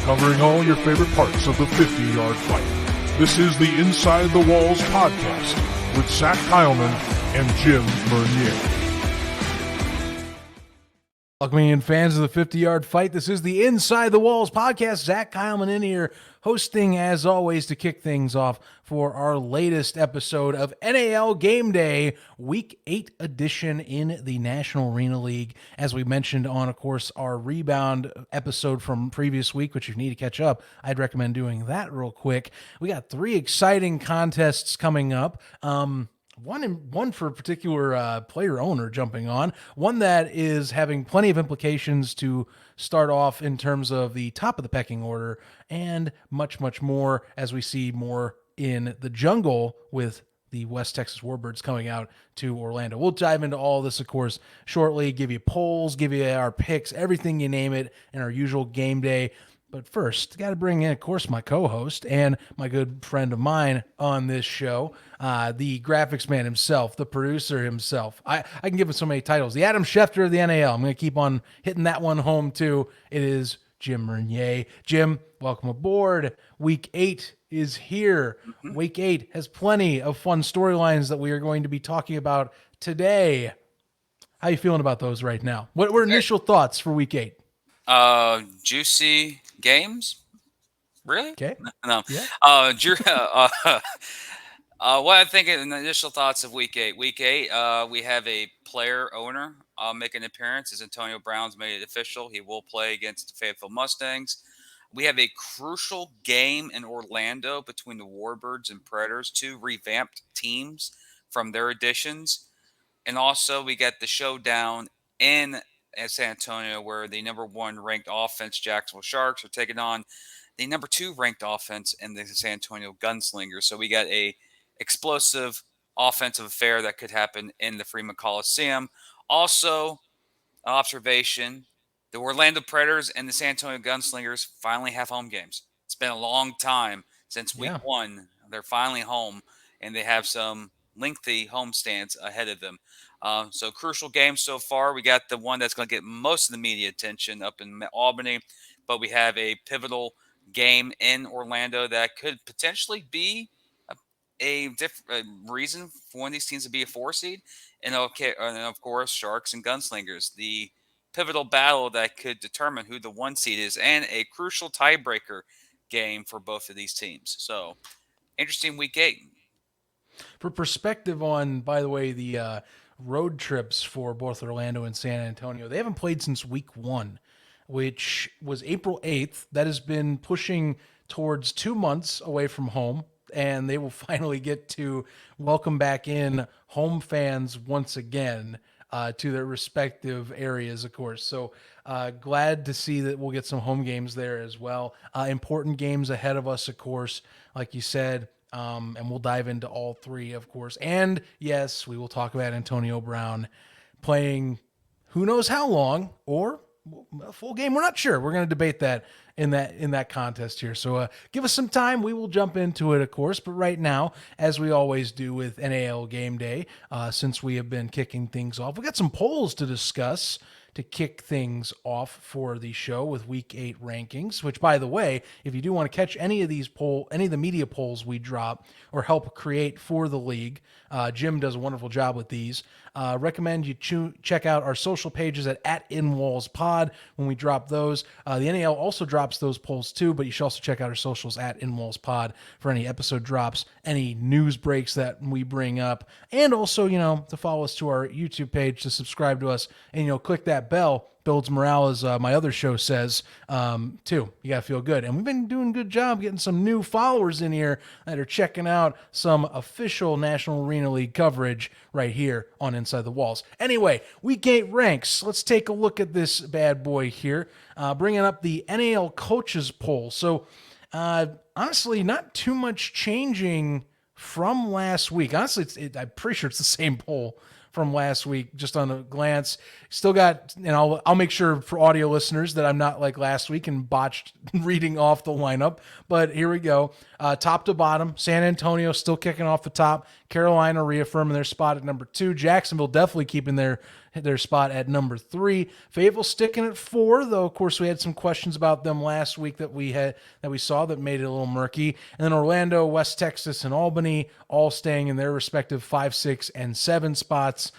covering all your favorite parts of the 50-yard fight. This is the Inside the Walls podcast with Zach Kyleman and Jim Bernier. Welcome in, fans of the 50-yard fight. This is the Inside the Walls podcast. Zach Kyleman in here, hosting as always to kick things off for our latest episode of NAL Gameday, Week 8 edition in the National Arena League. As we mentioned on, of course, our rebound episode from previous week, which you need to catch up, I'd recommend doing that real quick. We got 3 exciting contests coming up. One for a particular player owner jumping on, one that is having plenty of implications to start off in terms of the top of the pecking order, and much, much more as we see more in the jungle with the West Texas Warbirds coming out to Orlando. We'll dive into all this, of course, shortly, give you polls, give you our picks, everything you name it, in our usual game day. But first, got to bring in, of course, my co-host and my good friend of mine on this show, the graphics man himself, the producer himself. I can give him so many titles. The Adam Schefter of the NAL. I'm going to keep on hitting that one home, too. It is Jim Bernier. Jim, welcome aboard. Week 8 is here. Week 8 has plenty of fun storylines that we are going to be talking about today. How are you feeling about those right now? What were initial thoughts for Week 8? Juicy games, really? Okay. No. Yeah. What I think in the initial thoughts of Week 8. Week 8, we have a player owner make an appearance. As Antonio Brown's made it official, he will play against the Fayetteville Mustangs. We have a crucial game in Orlando between the Warbirds and Predators, 2 revamped teams from their additions, and also we got the showdown in San Antonio, where the number 1 ranked offense, Jacksonville Sharks, are taking on the number 2 ranked offense in the San Antonio Gunslinger. So we got a explosive offensive affair that could happen in the Freeman Coliseum. Also, observation, the Orlando Predators and the San Antonio Gunslingers finally have home games. It's been a long time since week 1. They're finally home, and they have some lengthy homestands ahead of them. So crucial games so far. We got the one that's going to get most of the media attention up in Albany, but we have a pivotal game in Orlando that could potentially be a reason for one of these teams to be a 4 seed. And of course, Sharks and Gunslingers, the pivotal battle that could determine who the 1 seed is, and a crucial tiebreaker game for both of these teams. So interesting Week 8. For perspective on, by the way, the road trips for both Orlando and San Antonio, they haven't played since week 1, which was April 8th. That has been pushing towards 2 months away from home, and they will finally get to welcome back in home fans once again to their respective areas, of course. So glad to see that we'll get some home games there as well. Important games ahead of us, of course, like you said. And we'll dive into all 3, of course. And yes, we will talk about Antonio Brown playing who knows how long, or a full game. We're not sure. We're going to debate that in that contest here. So give us some time. We will jump into it, of course. But right now, as we always do with NAL Game Day, since we have been kicking things off, we got some polls to discuss to kick things off for the show with Week 8 rankings, which, by the way, if you do want to catch any of the media polls we drop or help create for the league, Jim does a wonderful job with these. Recommend you check out our social pages at InWallsPod when we drop those. The NAL also drops those polls too, but you should also check out our socials at InWallsPod for any episode drops, any news breaks that we bring up, and also, to follow us to our YouTube page, to subscribe to us, and, click that bell. Builds morale, as my other show says, too. You got to feel good. And we've been doing a good job getting some new followers in here that are checking out some official National Arena League coverage right here on Inside the Walls. Anyway, Week 8 ranks. Let's take a look at this bad boy here. Bringing up the NAL coaches poll. So, honestly, not too much changing from last week. Honestly, I'm pretty sure it's the same poll from last week, just on a glance. Still got, and I'll make sure for audio listeners that I'm not like last week and botched reading off the lineup. But here we go. Top to bottom, San Antonio still kicking off the top. Carolina reaffirming their spot at number 2. Jacksonville definitely keeping their spot at number 3. Fayetteville sticking at 4, though of course we had some questions about them last week that we saw that made it a little murky. And then Orlando, West Texas, and Albany all staying in their respective 5, 6, and 7 spots.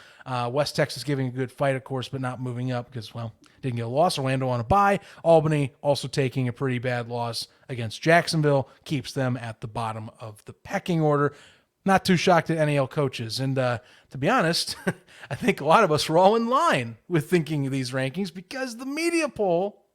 West Texas giving a good fight, of course, but not moving up because, well, didn't get a loss. Orlando on a bye. Albany also taking a pretty bad loss against Jacksonville, keeps them at the bottom of the pecking order. Not too shocked at NAL coaches. And to be honest, I think a lot of us were all in line with thinking of these rankings because the media poll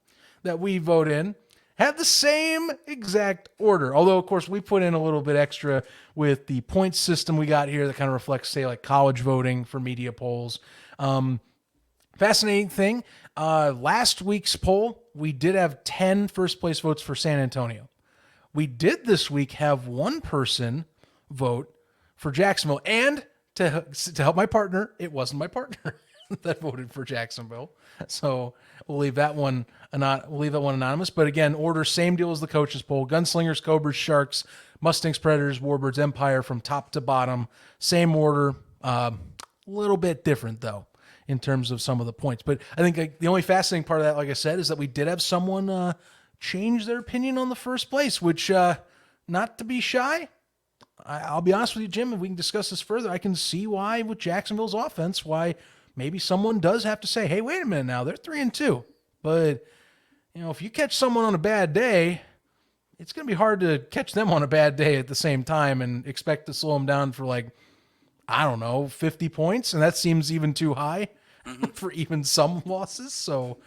that we vote in had the same exact order. Although, of course, we put in a little bit extra with the point system we got here that kind of reflects, say, like college voting for media polls. Fascinating thing, last week's poll, we did have 10 first place votes for San Antonio. We did this week have one person vote for Jacksonville, and to help my partner, it wasn't my partner that voted for Jacksonville. So we'll leave that one anonymous. But again, order same deal as the coaches poll: Gunslingers, Cobras, Sharks, Mustangs, Predators, Warbirds, Empire from top to bottom. Same order, a little bit different though in terms of some of the points. But I think the only fascinating part of that, like I said, is that we did have someone change their opinion on the first place, which not to be shy. I'll be honest with you, Jim, if we can discuss this further, I can see why with Jacksonville's offense, why maybe someone does have to say, hey, wait a minute now, they're 3-2. But, if you catch someone on a bad day, it's going to be hard to catch them on a bad day at the same time and expect to slow them down for 50 points. And that seems even too high for even some losses. So,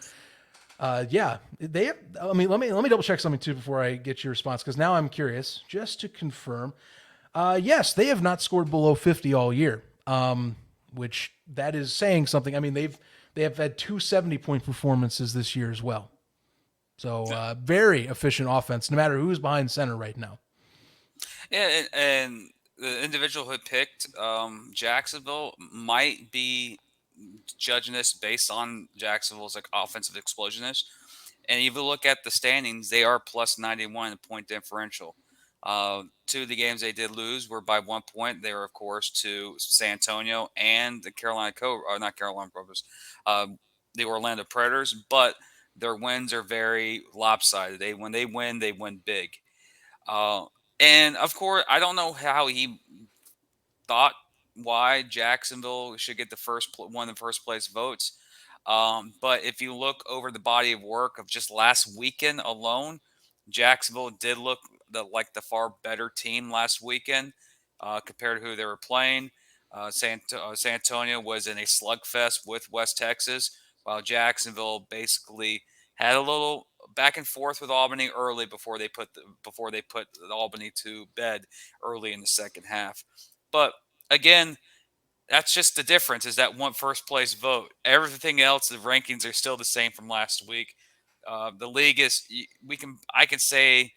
they have, let me double check something too before I get your response, because now I'm curious, just to confirm. Yes, they have not scored below 50 all year, which that is saying something. I mean, they have had 2 70-point performances this year as well. So very efficient offense, no matter who's behind center right now. Yeah, and the individual who picked Jacksonville might be judging this based on Jacksonville's offensive explosiveness. And if you look at the standings, they are plus 91 in point differential. 2 of the games they did lose were by 1 point. They were, of course, to San Antonio and the the Orlando Predators, but their wins are very lopsided. When they win big. And of course, I don't know how he thought why Jacksonville should get one of the first place votes. But if you look over the body of work of just last weekend alone, Jacksonville did look like the far better team last weekend compared to who they were playing. San Antonio was in a slugfest with West Texas, while Jacksonville basically had a little back and forth with Albany early before they put Albany to bed early in the second half. But again, that's just the difference, is that one first place vote. Everything else, the rankings are still the same from last week. The league I can say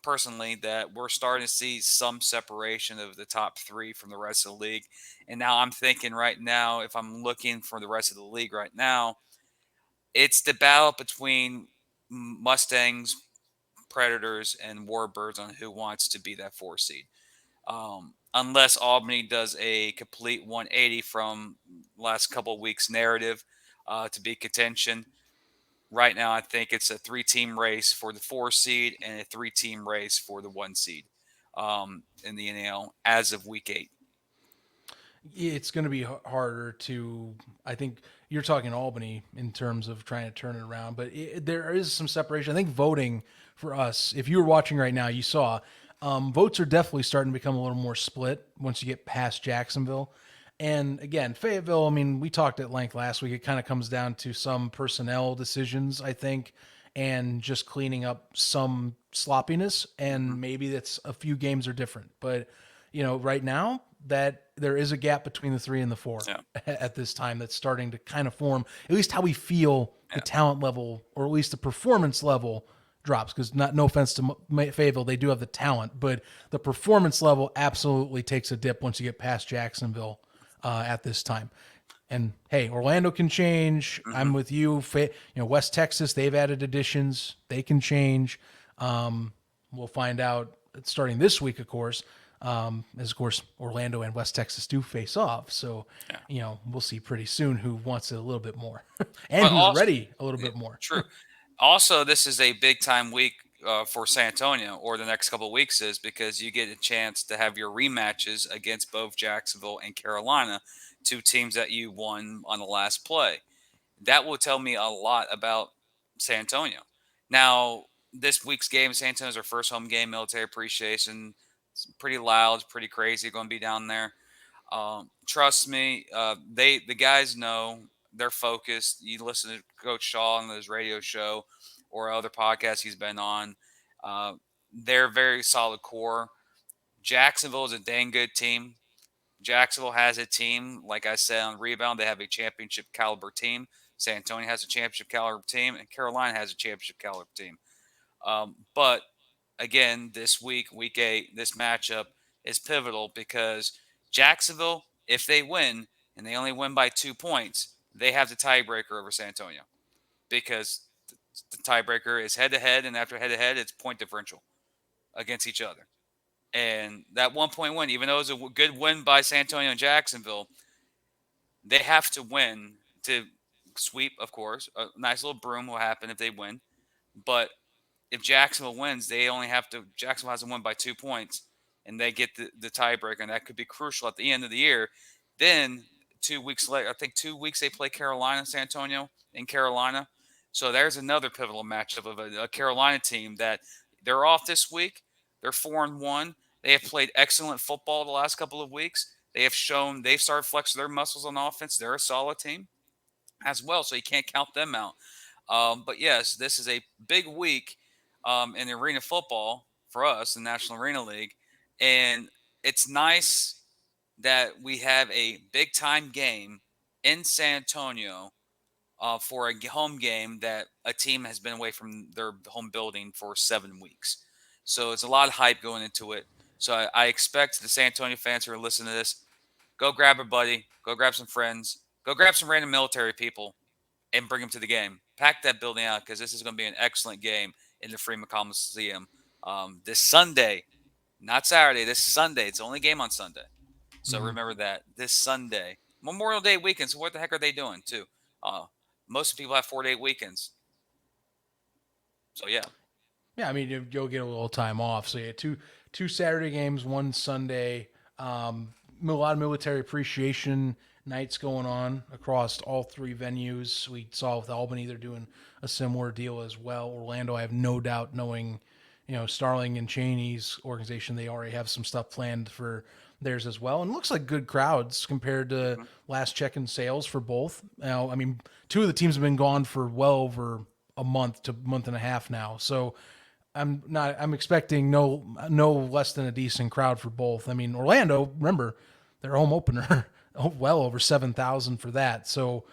personally that we're starting to see some separation of the top 3 from the rest of the league. And now I'm thinking right now, if I'm looking for the rest of the league right now, it's the battle between Mustangs, Predators, and Warbirds on who wants to be that 4 seed. Unless Albany does a complete 180 from last couple of weeks narrative to be contention. Right now, I think it's a 3-team race for the 4 seed and a 3-team race for the 1 seed in the NAL as of week 8. It's going to be harder to, I think you're talking Albany in terms of trying to turn it around, but there is some separation. I think voting for us, if you were watching right now, you saw votes are definitely starting to become a little more split once you get past Jacksonville. And again, Fayetteville, I mean, we talked at length last week. It kind of comes down to some personnel decisions, I think, and just cleaning up some sloppiness. And maybe that's a few games are different. But, right now that there is a gap between the 3 and the 4 at this time that's starting to kind of form, at least how we feel the talent level, or at least the performance level drops. Because no offense to Fayetteville, they do have the talent, but the performance level absolutely takes a dip once you get past Jacksonville. At this time. And hey, Orlando can change. I'm with you. West Texas, they've added additions. They can change. We'll find out starting this week, of course, as of course Orlando and West Texas do face off. So, we'll see pretty soon who wants it a little bit more and But who's also, ready a little bit more. true. Also, this is a big time week for San Antonio, or the next couple of weeks is, because you get a chance to have your rematches against both Jacksonville and Carolina, two teams that you won on the last play. That will tell me a lot about San Antonio. Now, this week's game, San Antonio's our first home game, military appreciation. It's pretty loud, it's pretty crazy going to be down there. Trust me, the guys know, they're focused. You listen to Coach Shaw on his radio show or other podcasts he's been on. They're a very solid core. Jacksonville is a dang good team. Jacksonville has a team, like I said, on rebound. They have a championship caliber team. San Antonio has a championship caliber team, and Carolina has a championship caliber team. But again, this week, week 8, this matchup is pivotal because Jacksonville, if they win and they only win by 2 points, they have the tiebreaker over San Antonio, because the tiebreaker is head to head, and after head to head, it's point differential against each other. And that 1 point win, even though it was a good win by San Antonio and Jacksonville, they have to win to sweep, of course. A nice little broom will happen if they win. But if Jacksonville wins, Jacksonville has to win by 2 points, and they get the tiebreaker, and that could be crucial at the end of the year. Then 2 weeks later, I think 2 weeks, they play Carolina, San Antonio, in Carolina. So there's another pivotal matchup of a Carolina team that they're off this week. They're 4-1. They have played excellent football the last couple of weeks. They've started flexing their muscles on offense. They're a solid team as well, so you can't count them out. But yes, this is a big week in arena football for us, the National Arena League. And it's nice that we have a big-time game in San Antonio for a home game that a team has been away from their home building for 7 weeks. So it's a lot of hype going into it. So I expect the San Antonio fans who are listening to this, go grab a buddy, go grab some friends, go grab some random military people, and bring them to the game. Pack that building out, because this is going to be an excellent game in the Freeman Coliseum this Sunday, not Saturday. This Sunday. It's the only game on Sunday. So remember that. This Sunday. Memorial Day weekend. So what the heck are they doing, too? Most people have 4-day weekends. So, yeah. Yeah, I mean, you'll get a little time off. So, yeah, two Saturday games, one Sunday. A lot of military appreciation nights going on across all 3 venues. We saw with Albany, they're doing a similar deal as well. Orlando, I have no doubt, knowing, Starling and Cheney's organization, they already have some stuff planned for theirs as well. And it looks like good crowds compared to last check-in sales for both. Now, I mean, 2 of the teams have been gone for well over a month to month and a half now. So I'm expecting no less than a decent crowd for both. I mean, Orlando, remember, their home opener, well over 7,000 for that. So,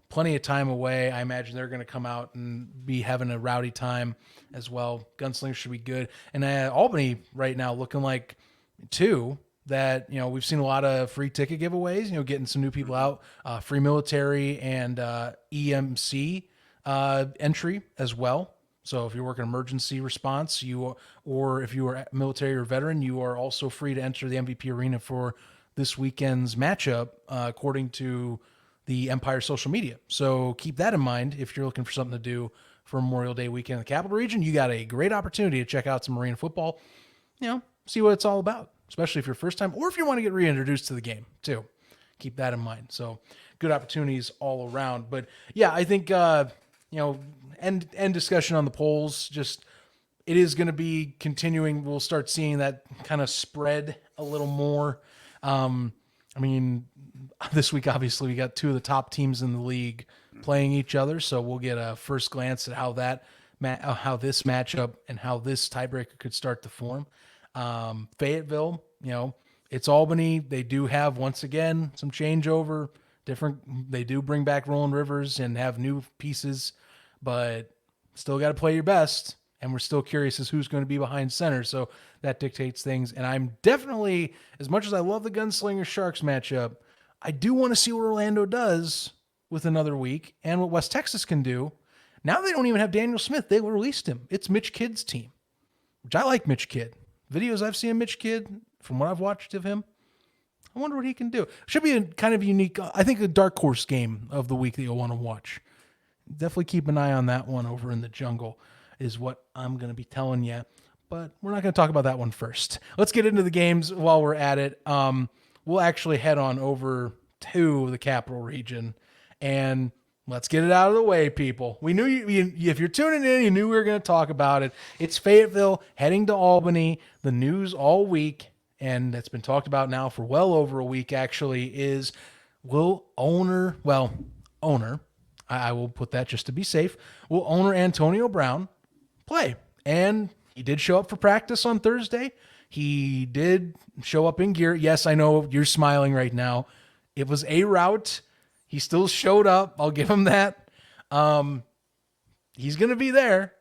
plenty of time away. I imagine they're going to come out and be having a rowdy time as well. Gunslingers should be good. And Albany right now looking like, too, that, we've seen a lot of free ticket giveaways, getting some new people out, free military and EMC entry as well. So if you're working emergency response, or if you are military or veteran, you are also free to enter the MVP Arena for this weekend's matchup, according to the Empire social media. So keep that in mind if you're looking for something to do for Memorial Day weekend in the Capital Region. You got a great opportunity to check out some arena football, see what it's all about, especially if you're first time, or if you want to get reintroduced to the game too. Keep that in mind. So good opportunities all around. But yeah, I think, end discussion on the polls. Just, it is going to be continuing. We'll start seeing that kind of spread a little more. I mean, this week, obviously, we got 2 of the top teams in the league playing each other. So we'll get a first glance at how this matchup and how this tiebreaker could start to form. Fayetteville, it's Albany. They do have, once again, some changeover. They do bring back Roland Rivers and have new pieces, but still got to play your best. And we're still curious as who's going to be behind center. So that dictates things. And I'm definitely, as much as I love the Gunslinger Sharks matchup, I do want to see what Orlando does with another week and what West Texas can do. Now they don't even have Daniel Smith. They released him. It's Mitch Kidd's team, which I like Mitch Kidd. Videos I've seen of Mitch Kidd, from what I've watched of him, I wonder what he can do. Should be a kind of unique, I think, a dark horse game of the week that you'll want to watch. Definitely keep an eye on that one over in the jungle is what I'm going to be telling you. But we're not going to talk about that one first. Let's get into the games while we're at it. We'll actually head on over to the Capital Region and let's get it out of the way, people. We knew if you're tuning in, you knew we were going to talk about it. It's Fayetteville heading to Albany. The news all week, and it's been talked about now for well over a week actually, is owner, I will put that just to be safe, will owner Antonio Brown play? And he did show up for practice on Thursday. He did show up in gear. Yes, I know you're smiling right now. It was a route. He still showed up. I'll give him that. He's going to be there.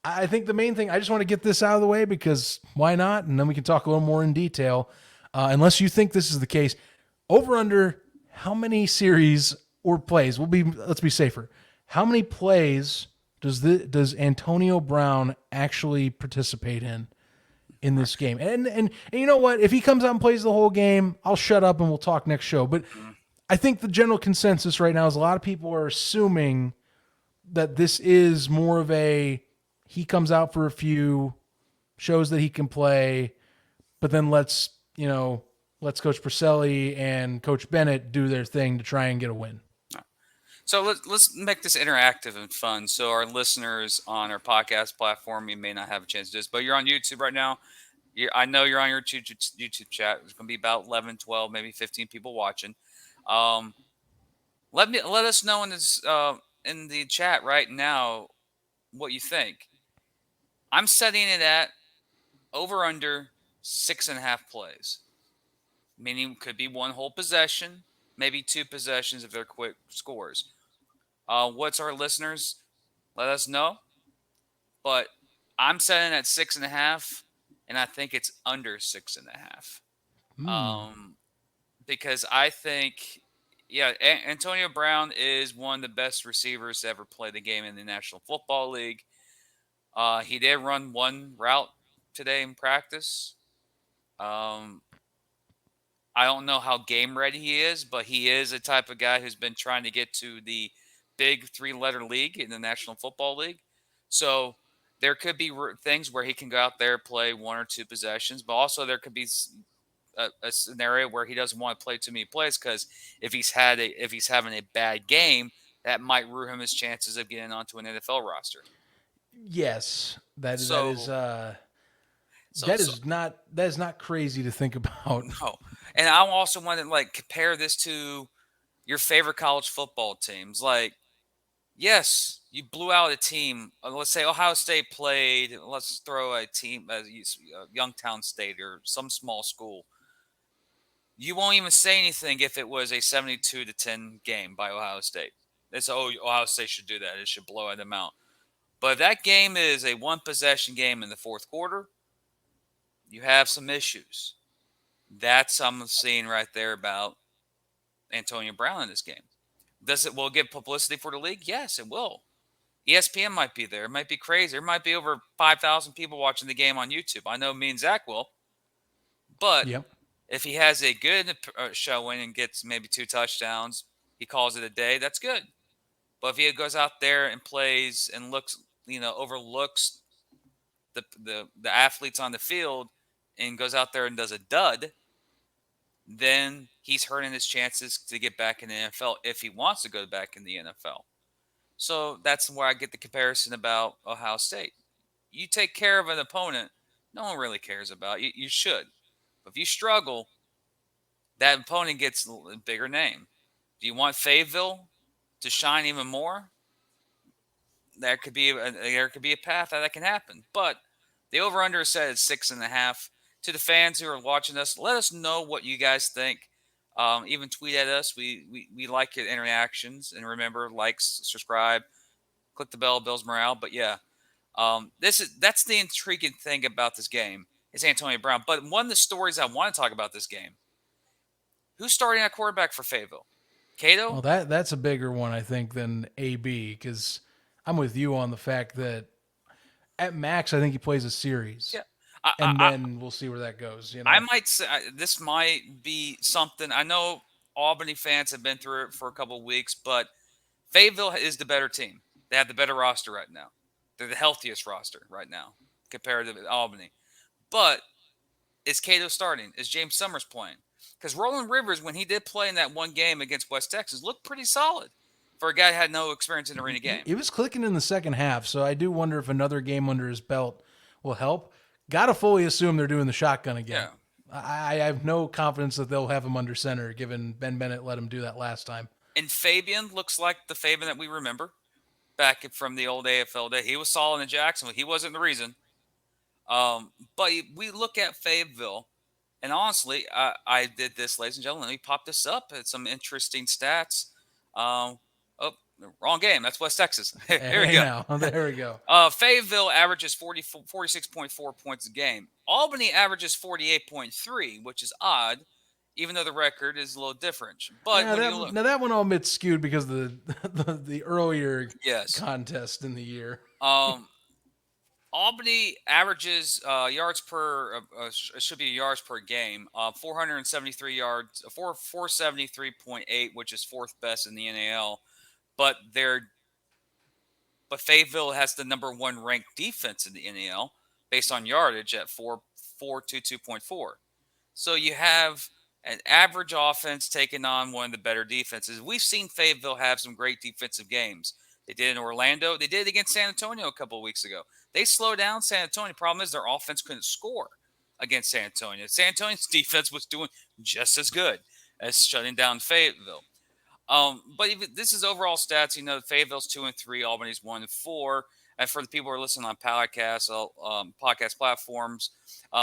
I think the main thing, I just want to get this out of the way because why not? And then we can talk a little more in detail. Unless you think this is the case. Over under how many series or plays let's be safer. How many plays does Antonio Brown actually participate in this game? And you know what? If he comes out and plays the whole game, I'll shut up and we'll talk next show. But I think the general consensus right now is a lot of people are assuming that this is more of he comes out for a few, shows that he can play, but then let's Coach Purcelli and Coach Bennett do their thing to try and get a win. So let's make this interactive and fun. So our listeners on our podcast platform, you may not have a chance to do this, but you're on YouTube right now. I know you're on your YouTube chat. There's going to be about 11, 12, maybe 15 people watching. Let us know in the chat right now what you think. I'm setting it at over under 6.5 plays, meaning could be one whole possession, maybe 2 possessions if they're quick scores. What's our listeners? Let us know. But I'm setting at 6.5, and I think it's under 6.5. Because I think, Antonio Brown is one of the best receivers to ever play the game in the National Football League. He did run one route today in practice. I don't know how game ready he is, but he is a type of guy who's been trying to get to the big 3-letter league in the National Football League. So there could be things where he can go out there, play 1 or 2 possessions, but also there could be a scenario where he doesn't want to play too many plays because if he's having a bad game, that might ruin his chances of getting onto an NFL roster. Yes, that is not crazy to think about. No, and I also want to compare this to your favorite college football teams. Yes, you blew out a team. Let's say Ohio State played. Let's throw a team, Youngstown State or some small school. You won't even say anything if it was a 72-10 game by Ohio State. It's Ohio State should do that. It should blow them out. But if that game is a 1-possession game in the fourth quarter, you have some issues. That's I'm seeing right there about Antonio Brown in this game. Will it give publicity for the league? Yes, it will. ESPN might be there. It might be crazy. There might be over 5,000 people watching the game on YouTube. I know me and Zach will. But if he has a good showing and gets maybe 2 touchdowns, he calls it a day, that's good. But if he goes out there and plays and overlooks the athletes on the field and goes out there and does a dud, then he's hurting his chances to get back in the NFL if he wants to go back in the NFL. So that's where I get the comparison about Ohio State. You take care of an opponent, no one really cares about. You should. But if you struggle, that opponent gets a bigger name. Do you want Fayetteville to shine even more? There could be a path that can happen. But the over-under is set at 6.5. To the fans who are watching us, let us know what you guys think. Even tweet at us. We like your interactions. And remember, like, subscribe, click the bell, builds morale. But yeah, that's the intriguing thing about this game is Antonio Brown. But one of the stories I want to talk about this game, Who's starting at quarterback for Fayetteville? Cato? Well, that's a bigger one, I think, than AB, because I'm with you on the fact that at max, I think he plays a series, Yeah. and then we'll see where that goes. I might say this might be something. I know Albany fans have been through it for a couple of weeks, but Fayetteville is the better team. They have the better roster right now. They're the healthiest roster right now compared to Albany. But is Cato starting? Is James Summers playing? Because Roland Rivers, when he did play in that one game against West Texas, looked pretty solid for a guy who had no experience in an arena game. It was clicking in the second half, so I do wonder if another game under his belt will help. Got to fully assume they're doing the shotgun again. Yeah. I have no confidence that they'll have him under center, given Ben Bennett let him do that last time. And Fabian looks like the Fabian that we remember back from the old AFL day. He was solid in Jacksonville. He wasn't the reason. But we look at Fayetteville, and honestly, I did this, ladies and gentlemen. Let me pop this up. It's some interesting stats. Wrong game. That's West Texas. Here we go. There we go. Fayetteville averages 46.4 points a game. Albany averages 48.3, which is odd, even though the record is a little different. But now that one I'll admit skewed because of the earlier yes. contest in the year. Albany averages yards per it should be yards per game. 473 yards, 473.8, which is fourth best in the NAL. But Fayetteville has the number one ranked defense in the NAL based on yardage at 422.4. So you have an average offense taking on one of the better defenses. We've seen Fayetteville have some great defensive games. They did in Orlando. They did it against San Antonio a couple of weeks ago. They slowed down San Antonio. The problem is their offense couldn't score against San Antonio. San Antonio's defense was doing just as good as shutting down Fayetteville. But even, this is overall stats. Fayetteville's 2-3, Albany's 1-4. And for the people who are listening on podcast platforms,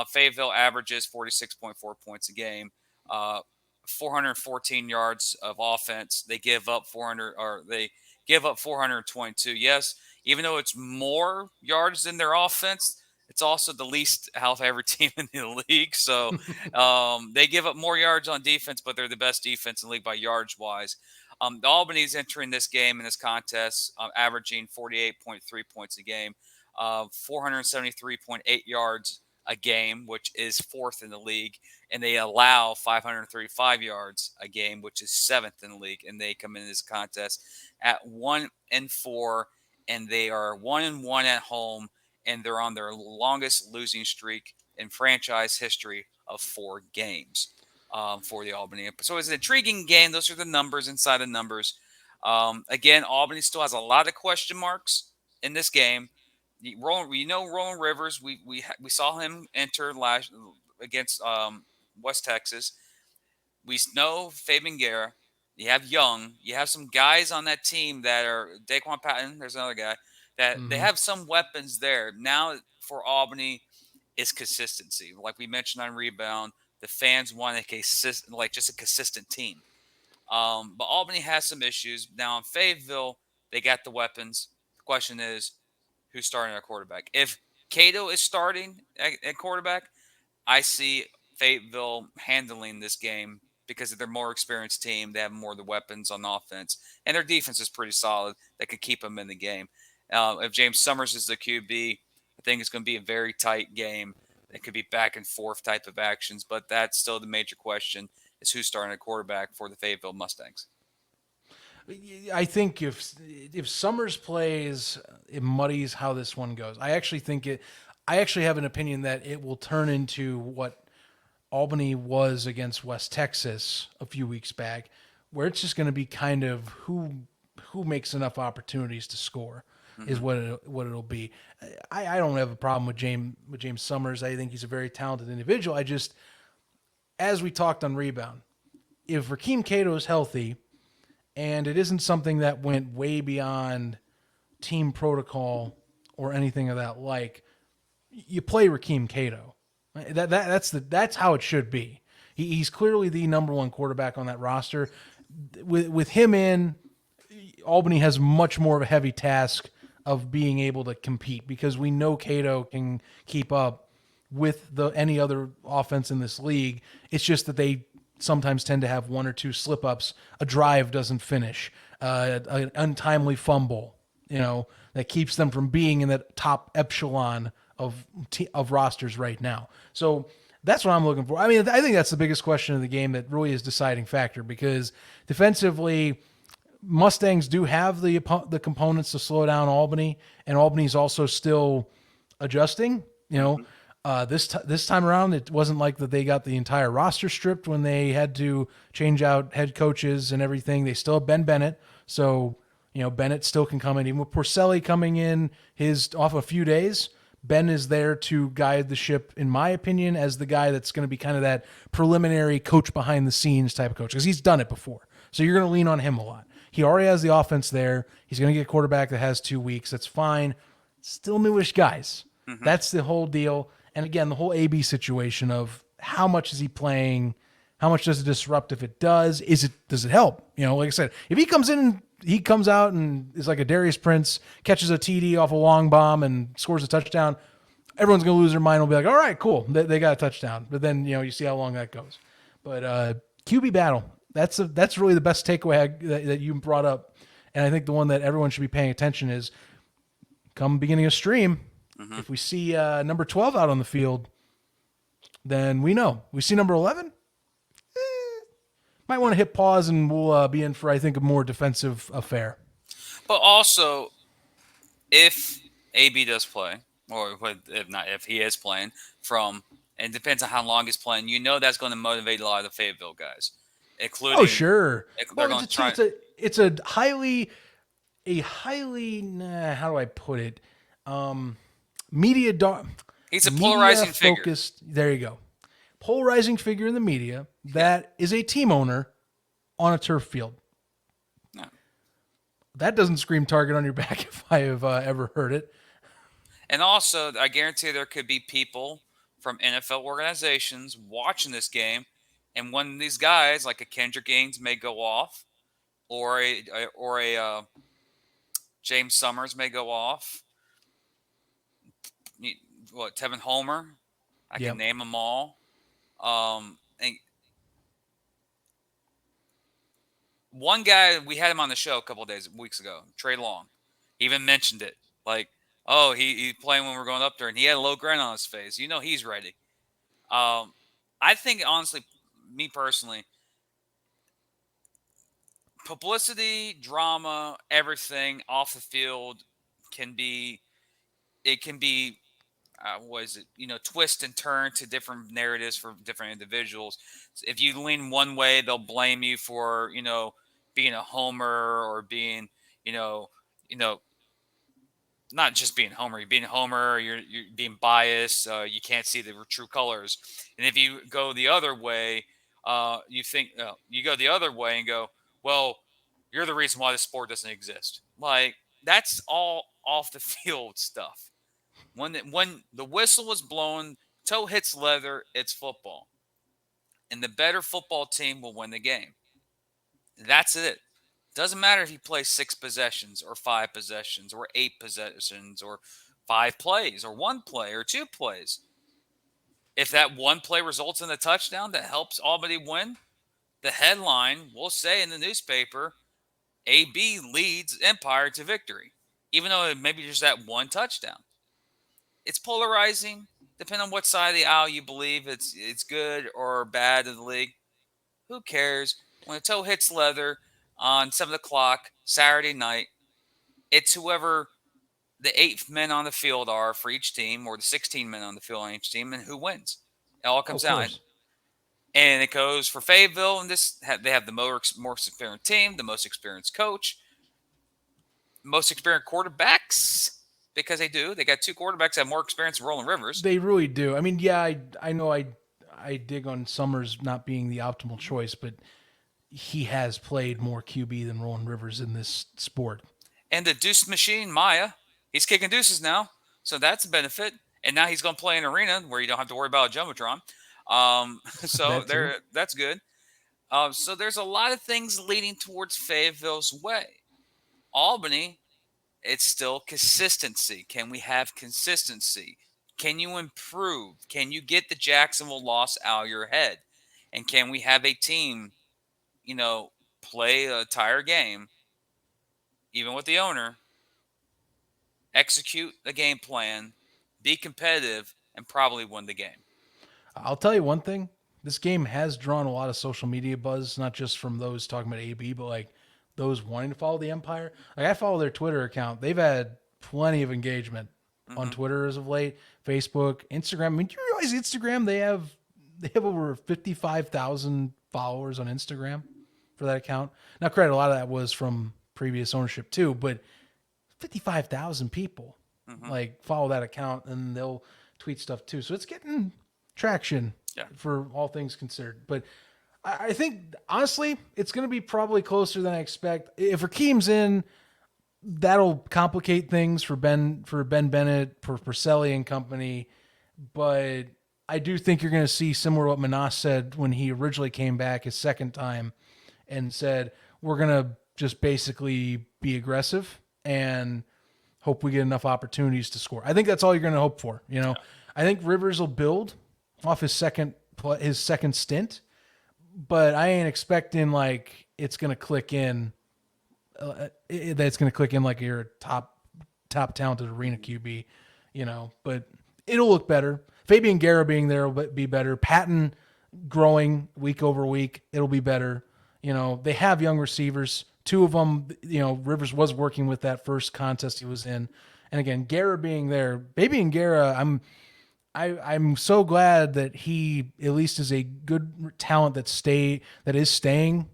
Fayetteville averages 46.4 points a game, 414 yards of offense. They give up 422. Yes, even though it's more yards than their offense, it's also the least out of every team in the league. So they give up more yards on defense, but they're the best defense in the league by yards wise. The Albany's entering this game in this contest, averaging 48.3 points a game, 473.8 yards a game, which is fourth in the league, and they allow 535 yards a game, which is seventh in the league. And they come in this contest at 1-4, and they are 1-1 at home, and they're on their longest losing streak in franchise history of 4 games for the Albany Empire. So it's an intriguing game. Those are the numbers inside the numbers. Again, Albany still has a lot of question marks in this game. Roland Rivers. We saw him enter last against West Texas. We know Fabian Guerra. You have Young. You have some guys on that team that are Daquan Patton. There's another guy that they have some weapons there. Now for Albany is consistency. Like we mentioned on rebound, the fans want just a consistent team. But Albany has some issues. Now in Fayetteville, they got the weapons. The question is, who's starting at quarterback? If Cato is starting at quarterback, I see Fayetteville handling this game because they're a more experienced team. They have more of the weapons on offense, and their defense is pretty solid that could keep them in the game. If James Summers is the QB, I think it's going to be a very tight game. It could be back and forth type of actions, but that's still the major question is who's starting at quarterback for the Fayetteville Mustangs. I think if Summers plays, it muddies how this one goes. I actually have an opinion that it will turn into what Albany was against West Texas a few weeks back, where it's just going to be kind of who makes enough opportunities to score is what it'll be. I don't have a problem with James Summers. I think he's a very talented individual. I just, as we talked on rebound, if Rakeem Cato is healthy, and it isn't something that went way beyond team protocol or anything of that like, you play Rakeem Cato. That's how it should be. He's clearly the number one quarterback on that roster. With him in, Albany has much more of a heavy task of being able to compete because we know Cato can keep up with any other offense in this league. It's just that they sometimes tend to have one or two slip ups. A drive doesn't finish, an untimely fumble, that keeps them from being in that top echelon of rosters right now. So that's what I'm looking for. I mean, I think that's the biggest question of the game that really is deciding factor, because defensively, Mustangs do have the components to slow down Albany, and Albany's also still adjusting. This time around, it wasn't like that they got the entire roster stripped when they had to change out head coaches and everything. They still have Ben Bennett, so Bennett still can come in. Even with Porcelli coming in off a few days, Ben is there to guide the ship, in my opinion, as the guy that's going to be kind of that preliminary coach behind the scenes type of coach, because he's done it before. So you're going to lean on him a lot. He already has the offense there. He's going to get a quarterback that has 2 weeks. That's fine. Still newish guys. Mm-hmm. That's the whole deal. And again, the whole AB situation of how much is he playing? How much does it disrupt? If it does, does it help? Like I said, if he comes in and he comes out and is like a Darius Prince, catches a TD off a long bomb and scores a touchdown, everyone's going to lose their mind and will be like, all right, cool. They got a touchdown. But then, you see how long that goes. But QB battle, that's really the best takeaway that you brought up. And I think the one that everyone should be paying attention is, come beginning of stream, if we see number 12 out on the field, then we know. We see number 11, might want to hit pause, and we'll be in for, I think, a more defensive affair. But also, if AB does play, or if not, if he is playing and it depends on how long he's playing, that's going to motivate a lot of the Fayetteville guys, including. Oh, sure. It's a highly, how do I put it? Media He's a polarizing figure. There you go. Polarizing figure in the media that is a team owner on a turf field. No. That doesn't scream target on your back if I have ever heard it. And also, I guarantee there could be people from NFL organizations watching this game, and one of these guys, like a Kendrick Gaines, may go off, or a James Summers may go off. Tevin Homer, I can name them all. And one guy, we had him on the show a couple of weeks ago, Trey Long. He even mentioned it. Like, he's playing when we're going up there, and he had a low grin on his face. He's ready. I think, honestly, me personally, publicity, drama, everything off the field can be twist and turn to different narratives for different individuals. If you lean one way, they'll blame you for, being a homer, or being, not just being a homer. You're being a homer, you're being biased. You can't see the true colors. And if you go the other way, you go the other way and go, well, you're the reason why the sport doesn't exist. Like, that's all off the field stuff. When the whistle is blown, toe hits leather, it's football. And the better football team will win the game. That's it. Doesn't matter if you play 6 possessions or 5 possessions or 8 possessions or 5 plays or 1 play or 2 plays. If that 1 play results in a touchdown that helps Albany win, the headline will say in the newspaper, AB leads Empire to victory, even though it maybe just that 1 touchdown. It's polarizing, depending on what side of the aisle you believe it's good or bad in the league. Who cares? When a toe hits leather on 7 o'clock Saturday night, it's whoever the 8 men on the field are for each team, or the 16 men on the field on each team, and who wins. It all comes down. And it goes for Fayetteville, and they have the more experienced team, the most experienced coach, most experienced quarterbacks. Because they do. They got 2 quarterbacks that have more experience than Roland Rivers. They really do. I mean, yeah, I know I dig on Summers not being the optimal choice, but he has played more QB than Roland Rivers in this sport. And the deuce machine, Maya, he's kicking deuces now, so that's a benefit. And now he's going to play in arena where you don't have to worry about a jumbotron. That's good. So there's a lot of things leading towards Fayetteville's way. Albany, it's still consistency. Can we have consistency? Can you improve? Can you get the Jacksonville loss out of your head? And can we have a team, play a entire game, even with the owner, execute the game plan, be competitive, and probably win the game? I'll tell you one thing. This game has drawn a lot of social media buzz, not just from those talking about AB, but like those wanting to follow the Empire. Like I follow their Twitter account. They've had plenty of engagement on Twitter as of late, Facebook, Instagram. I mean, do you realize Instagram they have over 55,000 followers on Instagram for that account. Now, credit, a lot of that was from previous ownership too, but 55,000 people like follow that account and they'll tweet stuff too. So it's getting traction for all things considered. But I think honestly, it's going to be probably closer than I expect. If Rakeem's in, that'll complicate things for Ben Bennett, for Porcelli and company. But I do think you're going to see similar to what Manas said when he originally came back his second time and said, we're going to just basically be aggressive and hope we get enough opportunities to score. I think that's all you're going to hope for. I think Rivers will build off his second stint, but I ain't expecting like it's going to click in. That's going to click in like you're a top talented arena QB, but it'll look better. Fabian Guerra being there will be better. Patton growing week over week, it'll be better. They have young receivers. Two of them, Rivers was working with that first contest he was in. And again, Guerra being there, Baby and Guerra, I'm so glad that he at least is a good talent that is staying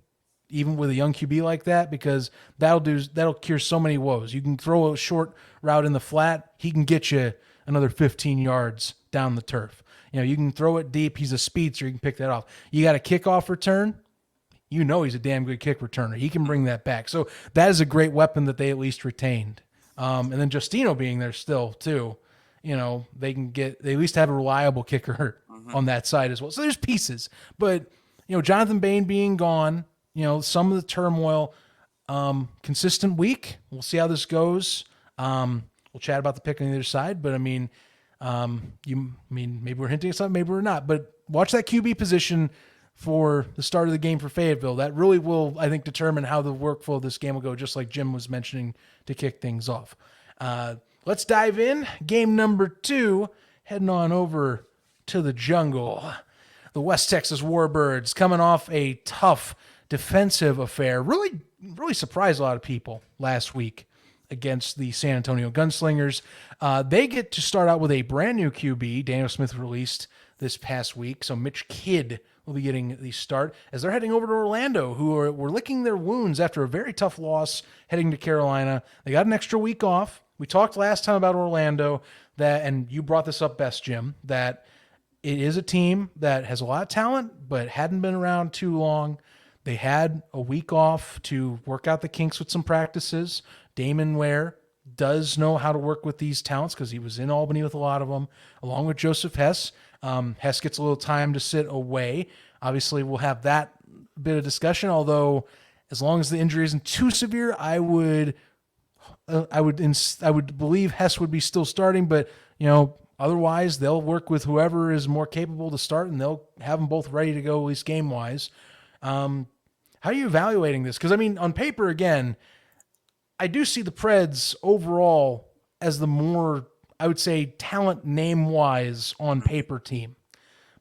even with a young QB like that, because that'll cure so many woes. You can throw a short route in the flat, he can get you another 15 yards down the turf. You can throw it deep, he's a speedster, you can pick that off. You got a kickoff return, he's a damn good kick returner. He can bring that back. So that is a great weapon that they at least retained. And then Justino being there still too, they at least have a reliable kicker on that side as well. So there's pieces, but Jonathan Bain being gone, some of the turmoil, consistent week. We'll see how this goes. We'll chat about the pick on the other side, but maybe we're hinting at something, maybe we're not, but watch that QB position for the start of the game for Fayetteville. That really will, I think, determine how the workflow of this game will go, just like Jim was mentioning to kick things off. Let's dive in. Game number 2, heading on over to the jungle. The West Texas Warbirds coming off a tough defensive affair. Really, really surprised a lot of people last week against the San Antonino Gunslingers. They get to start out with a brand new QB. Daniel Smith released this past week, so Mitch Kidd will be getting the start as they're heading over to Orlando, who were licking their wounds after a very tough loss heading to Carolina. They got an extra week off. We talked last time about Orlando, and you brought this up best, Jim, that it is a team that has a lot of talent but hadn't been around too long. They had a week off to work out the kinks with some practices. Damon Ware does know how to work with these talents because he was in Albany with a lot of them, along with Joseph Hess. Hess gets a little time to sit away. Obviously, we'll have that bit of discussion, although as long as the injury isn't too severe, I would believe Hess would be still starting, but otherwise they'll work with whoever is more capable to start, and they'll have them both ready to go, at least game-wise. How are you evaluating this? Because, on paper, again, I do see the Preds overall as the more, I would say, talent name-wise on paper team.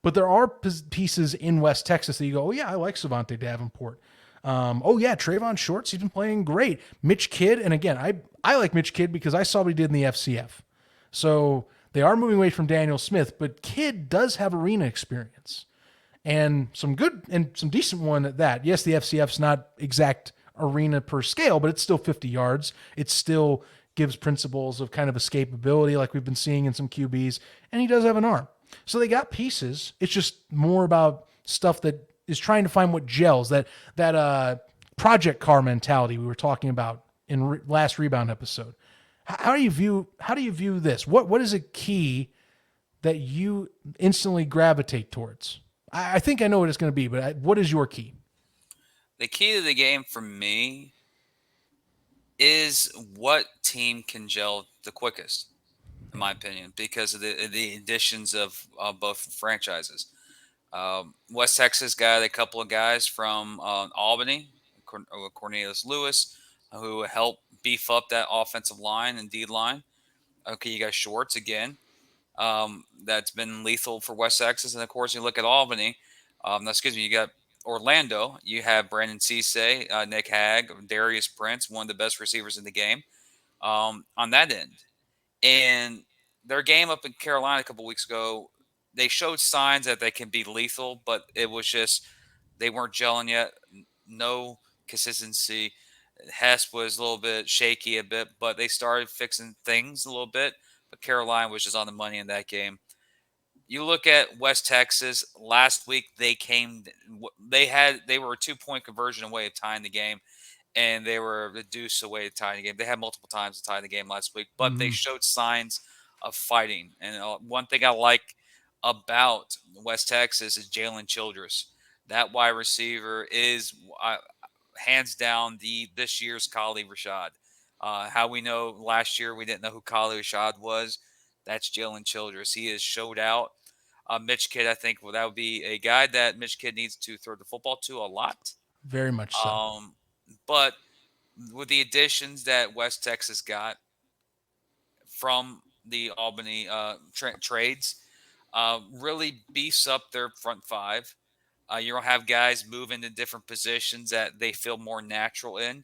But there are pieces in West Texas that you go, oh, yeah, I like Savante Davenport. Trayvon Shorts, he's been playing great. Mitch Kidd, and again, I like Mitch Kidd because I saw what he did in the FCF. So they are moving away from Daniel Smith, but Kidd does have arena experience. And some good and some decent one at that. Yes, the FCF's not exact arena per scale, but it's still 50 yards. It still gives principles of kind of escapability like we've been seeing in some QBs, and he does have an arm. So they got pieces. It's just more about stuff that is trying to find what gels, that project car mentality we were talking about in last rebound episode. How do you view this? What is a key that you instantly gravitate towards? I think I know what it's going to be, but what is your key? The key to the game for me is what team can gel the quickest, in my opinion, because of the additions of both franchises. West Texas got a couple of guys from Albany, Cornelius Lewis, who helped beef up that offensive line and D line. Okay, you got Schwartz again. That's been lethal for West Texas. And of course, you look at Albany. Excuse me, you got Orlando. You have Brandon Cisse, Nick Hagg, Darius Prince, one of the best receivers in the game on that end. And their game up in Carolina a couple weeks ago, they showed signs that they can be lethal, but it was just they weren't gelling yet. No consistency. Hess was a little bit shaky a bit, but they started fixing things a little bit. But Carolina was just on the money in that game. You look at West Texas last week. They were a 2-point conversion away of tying the game, and they were the deuce away to tying the game. They had multiple times to tie the game last week, but they showed signs of fighting. And one thing I like about West Texas is Jalen Childress. That wide receiver is hands down this year's Kali Rashad. How we know last year we didn't know who Kali Rashad was. That's Jalen Childress. He has showed out. Mitch Kidd, I think, that would be a guy that Mitch Kidd needs to throw the football to a lot. Very much so. But with the additions that West Texas got from the Albany trades, really beefs up their front five. You're going to have guys move into different positions that they feel more natural in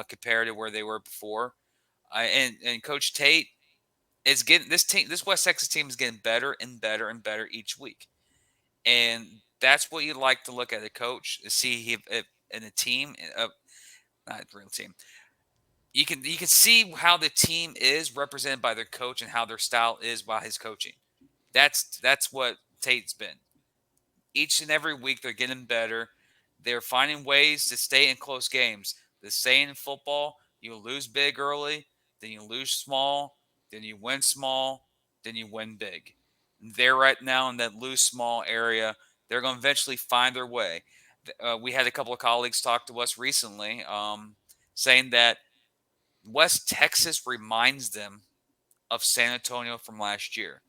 compared to where they were before. And Coach Tate is getting this West Texas team is getting better and better and better each week. And that's what you like to look at a coach to see if in a team, not a real team. You can see how the team is represented by their coach and how their style is by his coaching. That's what Tate's been. Each and every week they're getting better. They're finding ways to stay in close games. The saying in football, you lose big early, then you lose small, then you win small, then you win big. They're right now in that lose small area. They're going to eventually find their way. We had a couple of colleagues talk to us recently saying that West Texas reminds them of San Antonio from last year.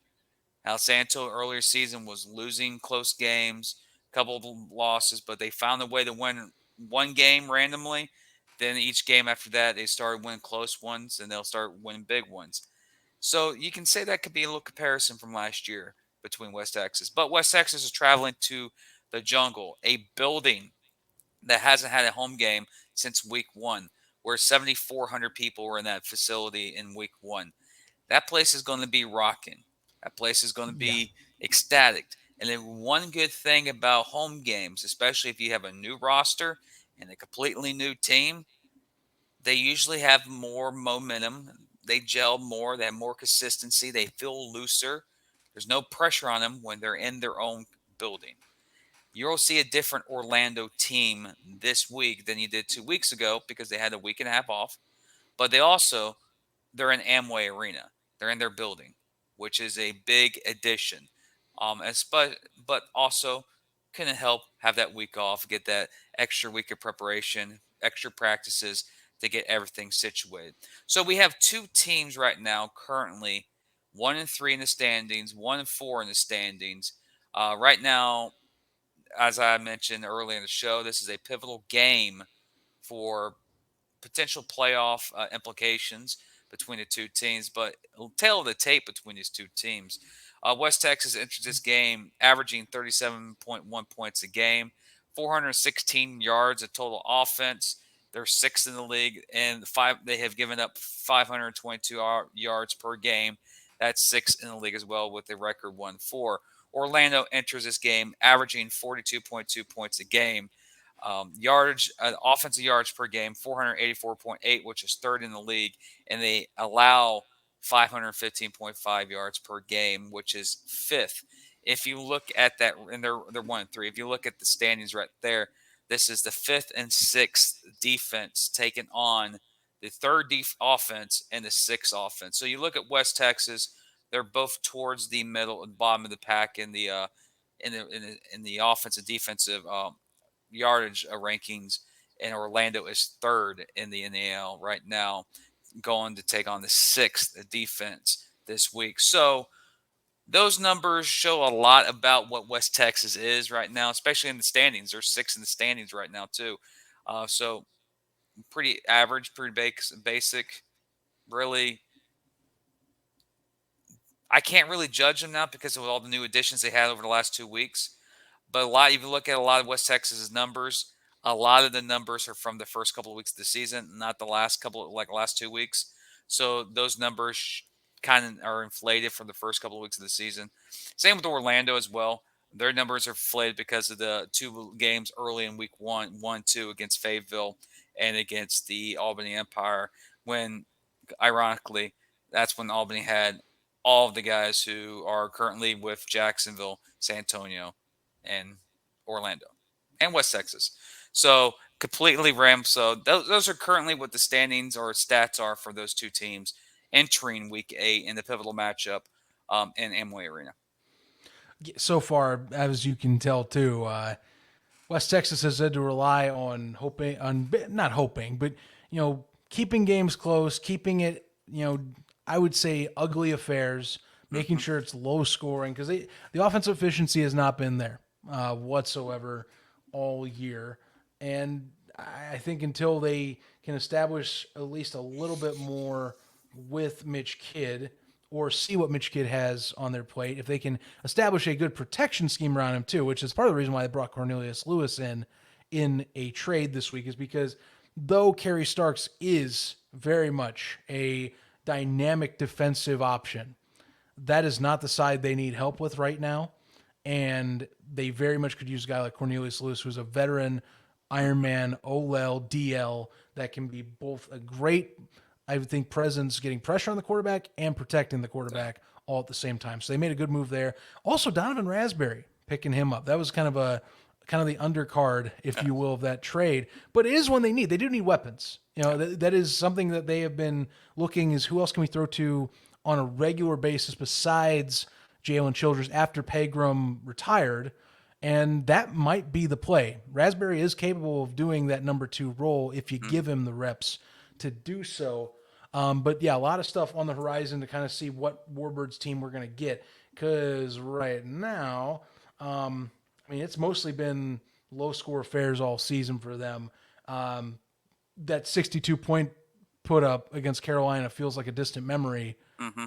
How San Antonio earlier season was losing close games, a couple of losses, but they found a way to win one game randomly. Then each game after that, they started winning close ones, and they'll start winning big ones. So you can say that could be a little comparison from last year between West Texas. But West Texas is traveling to the Jungle, a building that hasn't had a home game since week one, where 7,400 people were in that facility in week one. That place is going to be rocking. That place is going to be ecstatic. And then one good thing about home games, especially if you have a new roster and a completely new team, they usually have more momentum. They gel more. They have more consistency. They feel looser. There's no pressure on them when they're in their own building. You'll see a different Orlando team this week than you did 2 weeks ago because they had a week and a half off. But they're in Amway Arena. They're in their building, which is a big addition. But also can help have that week off, get that extra week of preparation, extra practices to get everything situated. So we have two teams right now currently, 1-3 in the standings, 1-4 in the standings. Right now, as I mentioned earlier in the show, this is a pivotal game for potential playoff implications between the two teams, but tail of the tape between these two teams. West Texas entered this game averaging 37.1 points a game, 416 yards of total offense. They're sixth in the league, and they have given up 522 yards per game. That's sixth in the league as well, with a record 1-4. Orlando enters this game averaging 42.2 points a game. Offensive yards per game, 484.8, which is third in the league, and they allow 515.5 yards per game, which is fifth. If you look at that, and they're 1-3. If you look at the standings right there, this is the fifth and sixth defense taking on the third offense and the sixth offense. So you look at West Texas; they're both towards the middle and bottom of the pack in the offensive defensive yardage rankings, and Orlando is third in the NAL right now, going to take on the sixth defense this week. So those numbers show a lot about what West Texas is right now, especially in the standings. There's 6 in the standings right now too. So pretty average, pretty basic. Really, I can't really judge them now because of all the new additions they had over the last 2 weeks. But if you look at a lot of West Texas's numbers, a lot of the numbers are from the first couple of weeks of the season, not the last 2 weeks. So those numbers kind of are inflated from the first couple of weeks of the season. Same with Orlando as well. Their numbers are inflated because of the 2 games early in week 1, 1, 2 against Fayetteville and against the Albany Empire. When, ironically, that's when Albany had all of the guys who are currently with Jacksonville, San Antonio, and Orlando, and West Texas. So completely rammed. So those are currently what the standings or stats are for those 2 teams entering Week 8 in the pivotal matchup in Amway Arena. So far, as you can tell too, West Texas has had to rely on not hoping, but keeping games close, keeping it, I would say ugly affairs, making sure it's low scoring, because the offensive efficiency has not been there whatsoever all year. And I think until they can establish at least a little bit more with Mitch Kidd, or see what Mitch Kidd has on their plate, if they can establish a good protection scheme around him too, which is part of the reason why they brought Cornelius Lewis in a trade this week, is because though Kerry Starks is very much a dynamic defensive option, that is not the side they need help with right now. And they very much could use a guy like Cornelius Lewis, who's a veteran Ironman, OL, DL, that can be both a great, I would think, presence getting pressure on the quarterback and protecting the quarterback all at the same time. So they made a good move there. Also, Donovan Raspberry picking him up. That was kind of the undercard, if you will, of that trade. But it is one they need. They do need weapons. That is something that they have been looking, is who else can we throw to on a regular basis besides Jalen Childress after Pegram retired. And that might be the play. Raspberry is capable of doing that number 2 role if you give him the reps to do so. But yeah, a lot of stuff on the horizon to kind of see what Warbirds team we're going to get. Because right now, it's mostly been low score affairs all season for them. That 62-point put up against Carolina feels like a distant memory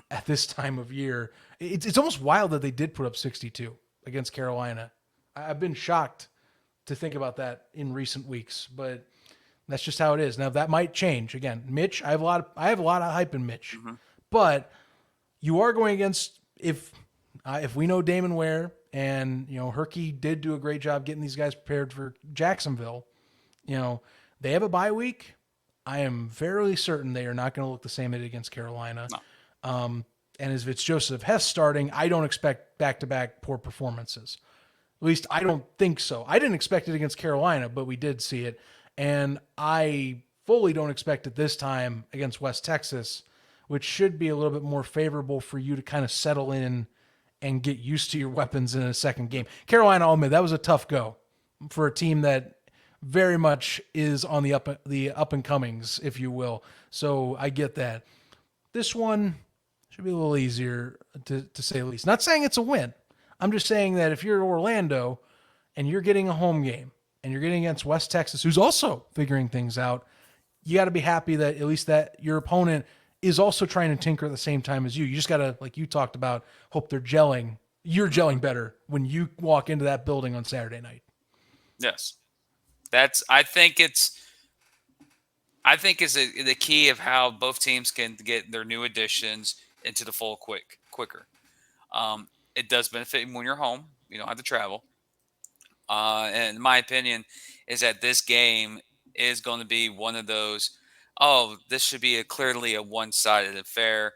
at this time of year. It's almost wild that they did put up 62 against Carolina. I've been shocked to think about that in recent weeks, but that's just how it is. Now that might change again. Mitch, I have a lot of hype in Mitch, but you are going against, if we know Damon Ware, and Herky did do a great job getting these guys prepared for Jacksonville. They have a bye week. I am fairly certain they are not going to look the same as against Carolina. No. And as it's Joseph Hess starting, I don't expect back-to-back poor performances. At least I don't think so. I didn't expect it against Carolina, but we did see it. And I fully don't expect it this time against West Texas, which should be a little bit more favorable for you to kind of settle in and get used to your weapons in a second game. Carolina, I'll admit, that was a tough go for a team that very much is on the up and comings, if you will. So I get that. This one should be a little easier to say the least. Not saying it's a win. I'm just saying that if you're Orlando and you're getting a home game and you're getting against West Texas, who's also figuring things out, you got to be happy that at least that your opponent is also trying to tinker at the same time as you. You just got to, like you talked about, hope they're gelling. You're gelling better when you walk into that building on Saturday night. Yes. I think it's the key of how both teams can get their new additions into the fold quicker. It does benefit when you're home. You don't have to travel. And in my opinion, is that this game is going to be one of those, this should be clearly a one-sided affair.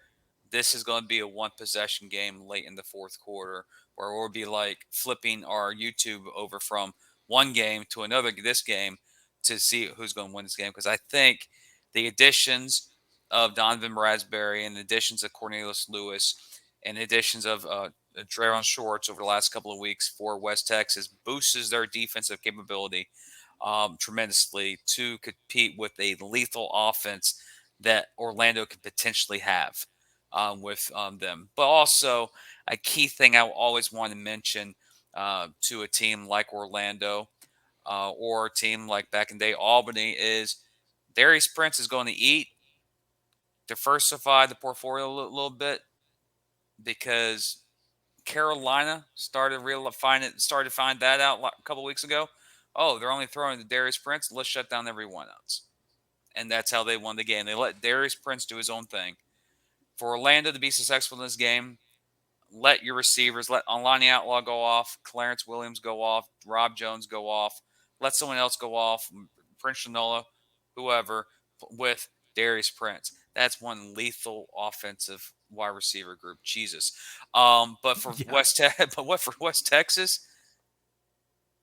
This is going to be a one-possession game late in the fourth quarter, where we'll be like flipping our YouTube over from one game to another this game to see who's going to win this game. Because I think the additions of Donovan Raspberry and the additions of Cornelius Lewis and the additions of Trayvon Shorts over the last couple of weeks for West Texas boosts their defensive capability tremendously to compete with a lethal offense that Orlando could potentially have. with them. But also, a key thing I always want to mention to a team like Orlando or a team like back in the day Albany is Darius Prince is going to diversify the portfolio a little bit because Carolina started to find that out a couple weeks ago. Oh, they're only throwing the Darius Prince. Let's shut down everyone else, and that's how they won the game. They let Darius Prince do his own thing. For Orlando to be successful in this game, let your receivers, let Alani Outlaw go off, Clarence Williams go off, Rob Jones go off, let someone else go off, Prince Shinola, whoever, with Darius Prince. That's one lethal offensive wide receiver group. Jesus. But for West Texas,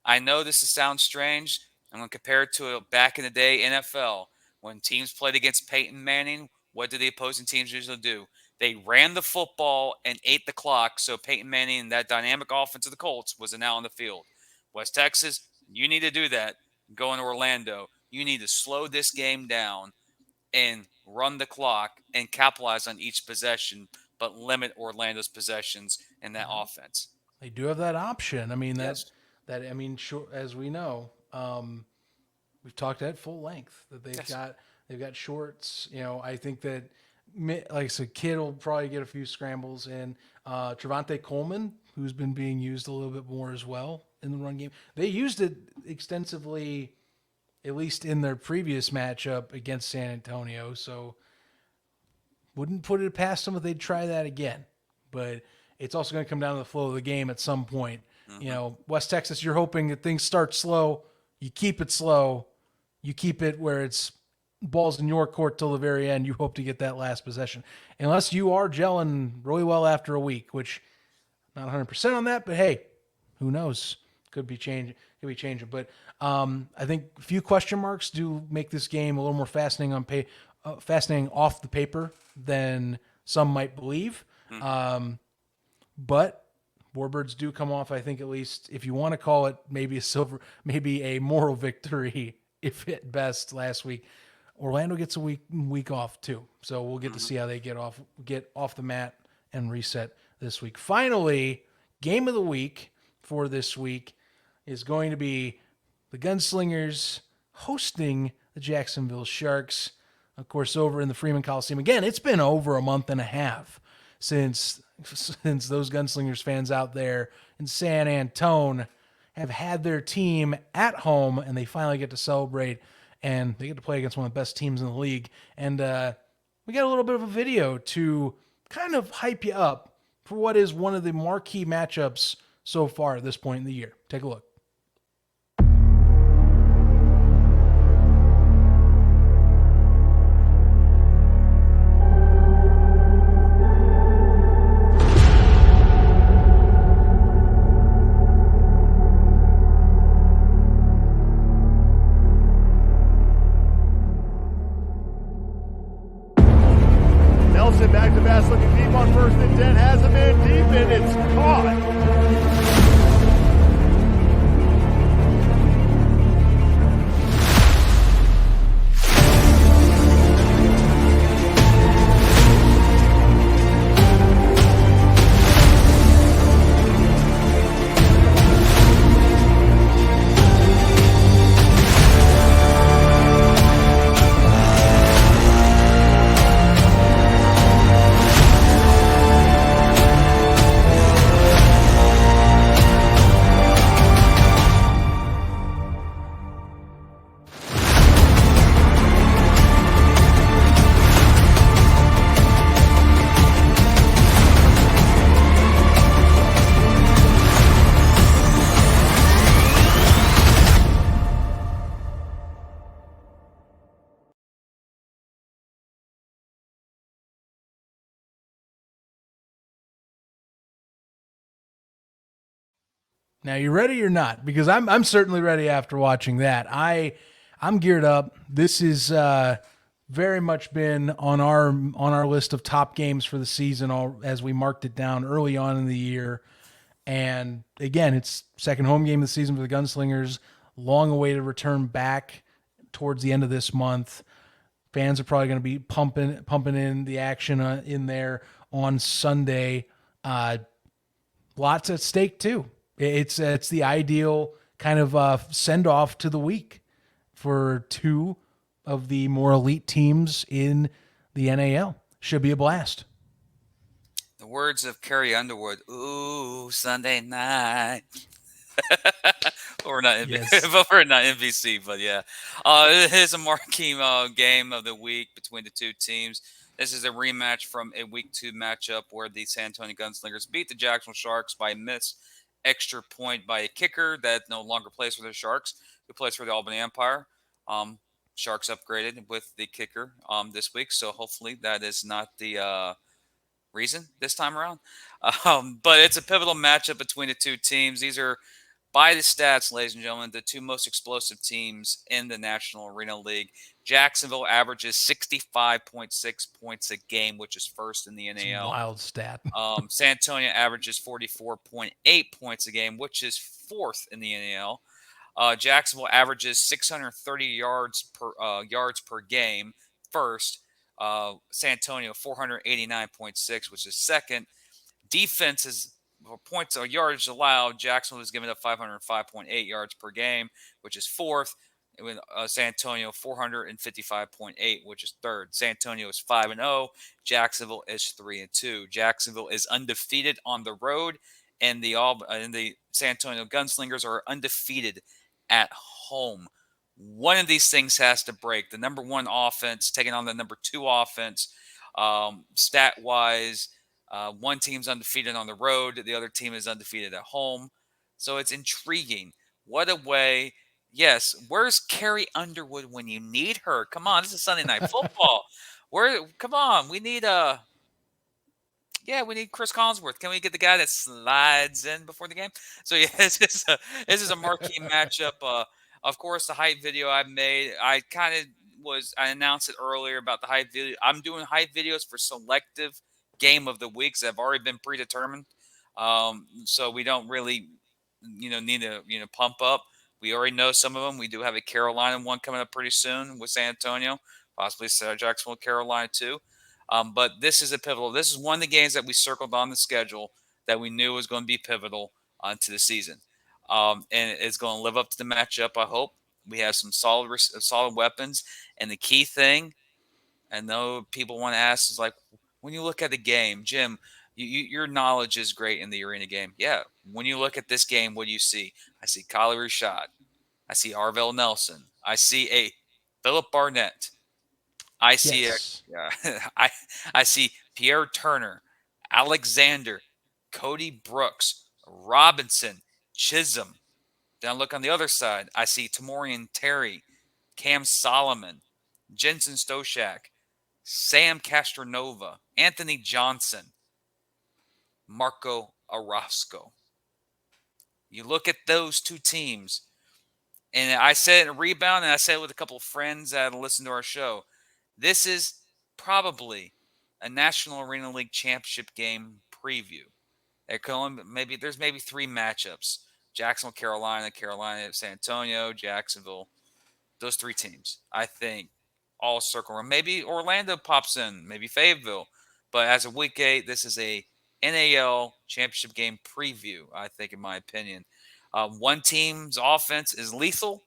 I know this sounds strange. I'm going to compare it to back in the day NFL when teams played against Peyton Manning. What did the opposing teams usually do? They ran the football and ate the clock. So Peyton Manning and that dynamic offense of the Colts was now on the field. West Texas, you need to do that. Going to Orlando, you need to slow this game down and run the clock and capitalize on each possession, but limit Orlando's possessions in that offense. They do have that option. I mean, Yes. as we know, we've talked at full length that they've got shorts. I think that, like I said, Kidd will probably get a few scrambles in. Trevante Coleman, who's been being used a little bit more as well in the run game. They used it extensively, at least in their previous matchup against San Antonio. So wouldn't put it past them if they'd try that again. But it's also going to come down to the flow of the game at some point. West Texas, you're hoping that things start slow. You keep it slow. You keep it where it's balls in your court till the very end. You hope to get that last possession. Unless you are gelling really well after a week, which not 100% on that, but hey, who knows? Could be changing. But I think a few question marks do make this game a little more fascinating fascinating off the paper than some might believe. But Warbirds do come off, I think, at least if you want to call it maybe a moral victory, if at best, last week. Orlando gets a week off too, so we'll get to see how they get off the mat and reset this week. Finally, game of the week for this week is going to be the Gunslingers hosting the Jacksonville Sharks, of course, over in the Freeman Coliseum. Again, it's been over a month and a half since those Gunslingers fans out there in San Antonio have had their team at home, and they finally get to celebrate, and they get to play against one of the best teams in the league. And we got a little bit of a video to kind of hype you up for what is one of the marquee matchups so far at this point in the year. Take a look. Nelson back to pass, looking deep on first and 10, has a man deep, and it's caught. Now, you ready or not? Because I'm certainly ready after watching that. I'm geared up. This is very much been on our list of top games for the season, as we marked it down early on in the year. And again, it's second home game of the season for the Gunslingers. Long awaited return back towards the end of this month. Fans are probably going to be pumping in the action in there on Sunday. Lots at stake too. It's the ideal kind of send off to the week for two of the more elite teams in the NAL. Should be a blast. The words of Carrie Underwood. Ooh, Sunday night. Or not, Yes. or not NBC, but yeah. It is a marquee game of the week between the two teams. This is a rematch from a week 2 matchup where the San Antonio Gunslingers beat the Jacksonville Sharks by a missed extra point by a kicker that no longer plays for the Sharks, who plays for the Albany Empire. Sharks upgraded with the kicker this week, so hopefully that is not the reason this time around. But it's a pivotal matchup between the two teams. These are, by the stats, ladies and gentlemen, the two most explosive teams in the National Arena League. Jacksonville averages 65.6 points a game, which is first in the NAL. Wild stat. San Antonio averages 44.8 points a game, which is fourth in the NAL. Jacksonville averages 630 yards per game, first. San Antonio 489.6, which is second. Defenses points or yardage allowed. Jacksonville has given up 505.8 yards per game, which is fourth. With San Antonio 455.8, which is third. San Antonio is 5-0. Jacksonville is 3-2. Jacksonville is undefeated on the road, and the San Antonio Gunslingers are undefeated at home. One of these things has to break. The number 1 offense taking on the number 2 offense. Stat-wise, one team's undefeated on the road. The other team is undefeated at home. So it's intriguing. What a way. Yes, where's Carrie Underwood when you need her? Come on, this is Sunday Night Football. Come on, we need we need Chris Collinsworth. Can we get the guy that slides in before the game? So yeah, this is a marquee matchup. Of course, the hype video I made, I announced it earlier about the hype video. I'm doing hype videos for selective game of the weeks that have already been predetermined. So we don't really, need to, pump up. We already know some of them. We do have a Carolina one coming up pretty soon with San Antonio, possibly Jacksonville, Carolina too. But this is a pivotal. This is one of the games that we circled on the schedule that we knew was going to be pivotal to the season. And it's going to live up to the matchup, I hope. We have some solid weapons. And the key thing, I know people want to ask, is like, when you look at the game, Jim, your knowledge is great in the arena game. Yeah, when you look at this game, what do you see? I see Kylie Rashad. I see Arvell Nelson. I see a Philip Barnett. I see I see Pierre Turner, Alexander, Cody Brooks, Robinson, Chisholm. Then I look on the other side. I see Tamorian Terry, Cam Solomon, Jensen Stoshak, Sam Castronova, Anthony Johnson, Marco Orozco. You look at those two teams, and I said in a rebound, and I said it with a couple of friends that listen to our show. This is probably a National Arena League Championship game preview. There's maybe 3 matchups: Jacksonville, Carolina, San Antonio, Jacksonville. Those 3 teams, I think, all circle around. Maybe Orlando pops in, maybe Fayetteville. But as of week 8, this is a NAL championship game preview, I think, in my opinion. One team's offense is lethal.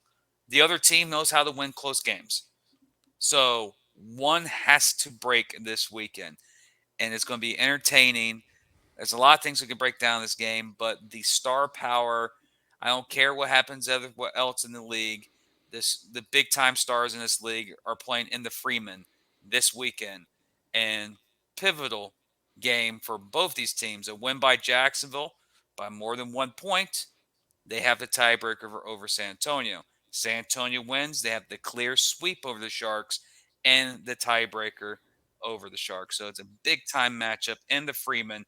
The other team knows how to win close games. So one has to break this weekend, and it's going to be entertaining. There's a lot of things we can break down this game, but the star power, I don't care what happens what else in the league. The big-time stars in this league are playing in the Freeman this weekend, and pivotal game for both these teams. A win by Jacksonville by more than 1 point. They have the tiebreaker over San Antonio. San Antonio wins. They have the clear sweep over the Sharks and the tiebreaker over the Sharks. So it's a big-time matchup in the Freeman.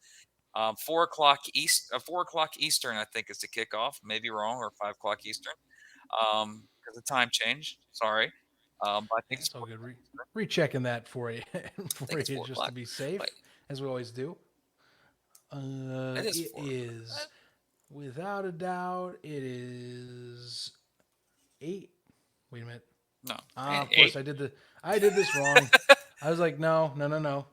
4 o'clock Eastern, I think, is the kickoff. Maybe wrong, or 5 o'clock Eastern. Because the time changed. Sorry. But I think it's all good. Rechecking that for you, just to be safe, as we always do. It is, without a doubt, it is 8. Wait a minute. No. Of course, I did this wrong. I was like, no.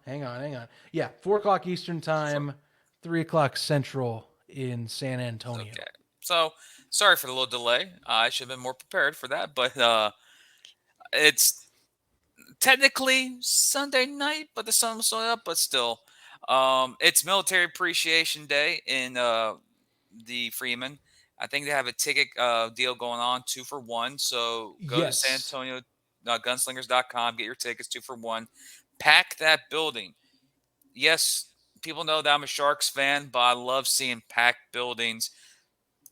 Hang on. Yeah, 4 o'clock Eastern time, 3 o'clock Central in San Antonio. Okay. So sorry for the little delay. I should have been more prepared for that, but it's technically Sunday night, but the sun was still up. But still, it's Military Appreciation Day in the Freeman. I think they have a ticket deal going on, 2 for 1. So go to San Yes. Antonio gunslingers.com, get your tickets 2 for 1. Pack that building. Yes, people know that I'm a Sharks fan, but I love seeing packed buildings.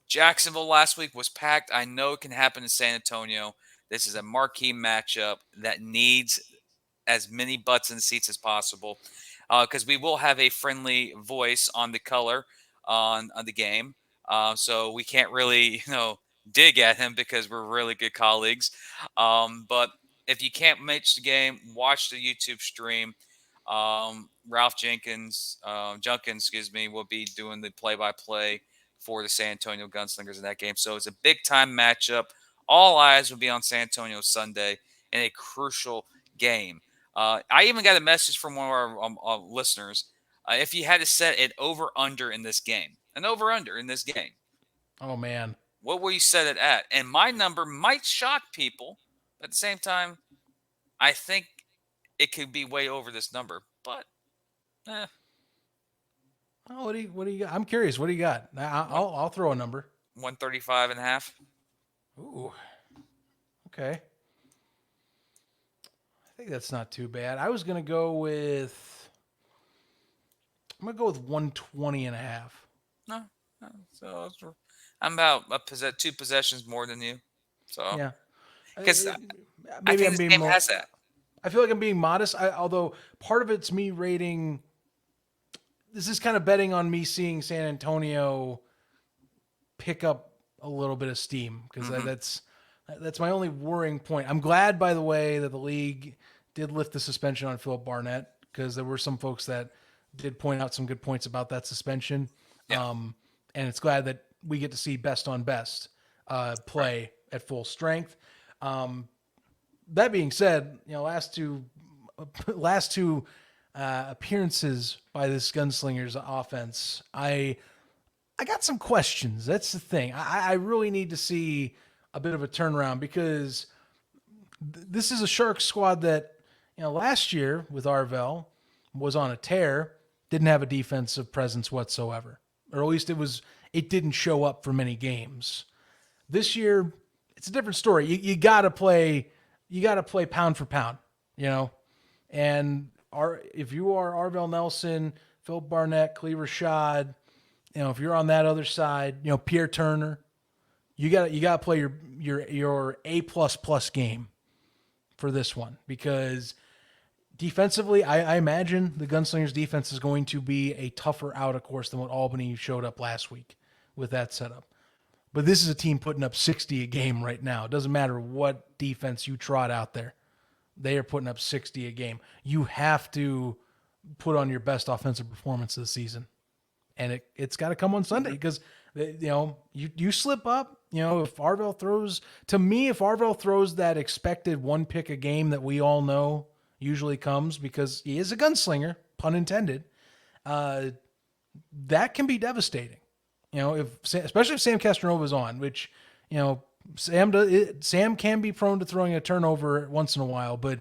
Jacksonville last week was packed. I know it can happen in San Antonio. This is a marquee matchup that needs as many butts in the seats as possible, because we will have a friendly voice on the color on the game. So we can't really, dig at him because we're really good colleagues. But if you can't match the game, watch the YouTube stream. Ralph Junkins, will be doing the play-by-play for the San Antonio Gunslingers in that game. So it's a big-time matchup. All eyes will be on San Antonio Sunday in a crucial game. I even got a message from one of our listeners. If you had to set it over-under in this game, an over-under in this game, Oh, man. what will you set it at? And my number might shock people. But at the same time, I think it could be way over this number. But, Oh, what do you got? I'm curious. What do you got? I'll throw a number. 135.5. Ooh. Okay. I think that's not too bad. I was going to go with 120.5. No. So I'm about 2 possessions more than you. So Yeah. because I Maybe think I'm this being game more, has that. I feel like I'm being modest. Although part of it's me rating. This is kind of betting on me seeing San Antonio pick up a little bit of steam, because that's my only worrying point. I'm glad, by the way, that the league did lift the suspension on Philip Barnett, because there were some folks that did point out some good points about that suspension. Yeah. And it's glad that we get to see best on best play at full strength. That being said, last two appearances by this Gunslingers offense, I got some questions. That's the thing. I really need to see a bit of a turnaround, because this is a Sharks squad that, last year with Arvell was on a tear, didn't have a defensive presence whatsoever, or at least it didn't show up for many games. This year, it's a different story. You got to play pound for pound, and if you are Arvell Nelson, Philip Barnett, Cleaver Shad, if you're on that other side, Pierre Turner, you got to play your A++ game for this one, because defensively, I imagine the Gunslingers defense is going to be a tougher out, of course, than what Albany showed up last week with that setup. But this is a team putting up 60 a game right now. It doesn't matter what defense you trot out there. They are putting up 60 a game. You have to put on your best offensive performance of the season. And it's got to come on Sunday, because, you slip up, if Arvell throws that expected one pick a game that we all know usually comes, because he is a gunslinger, pun intended, that can be devastating. Especially if Sam Castronova's on, which, Sam can be prone to throwing a turnover once in a while, but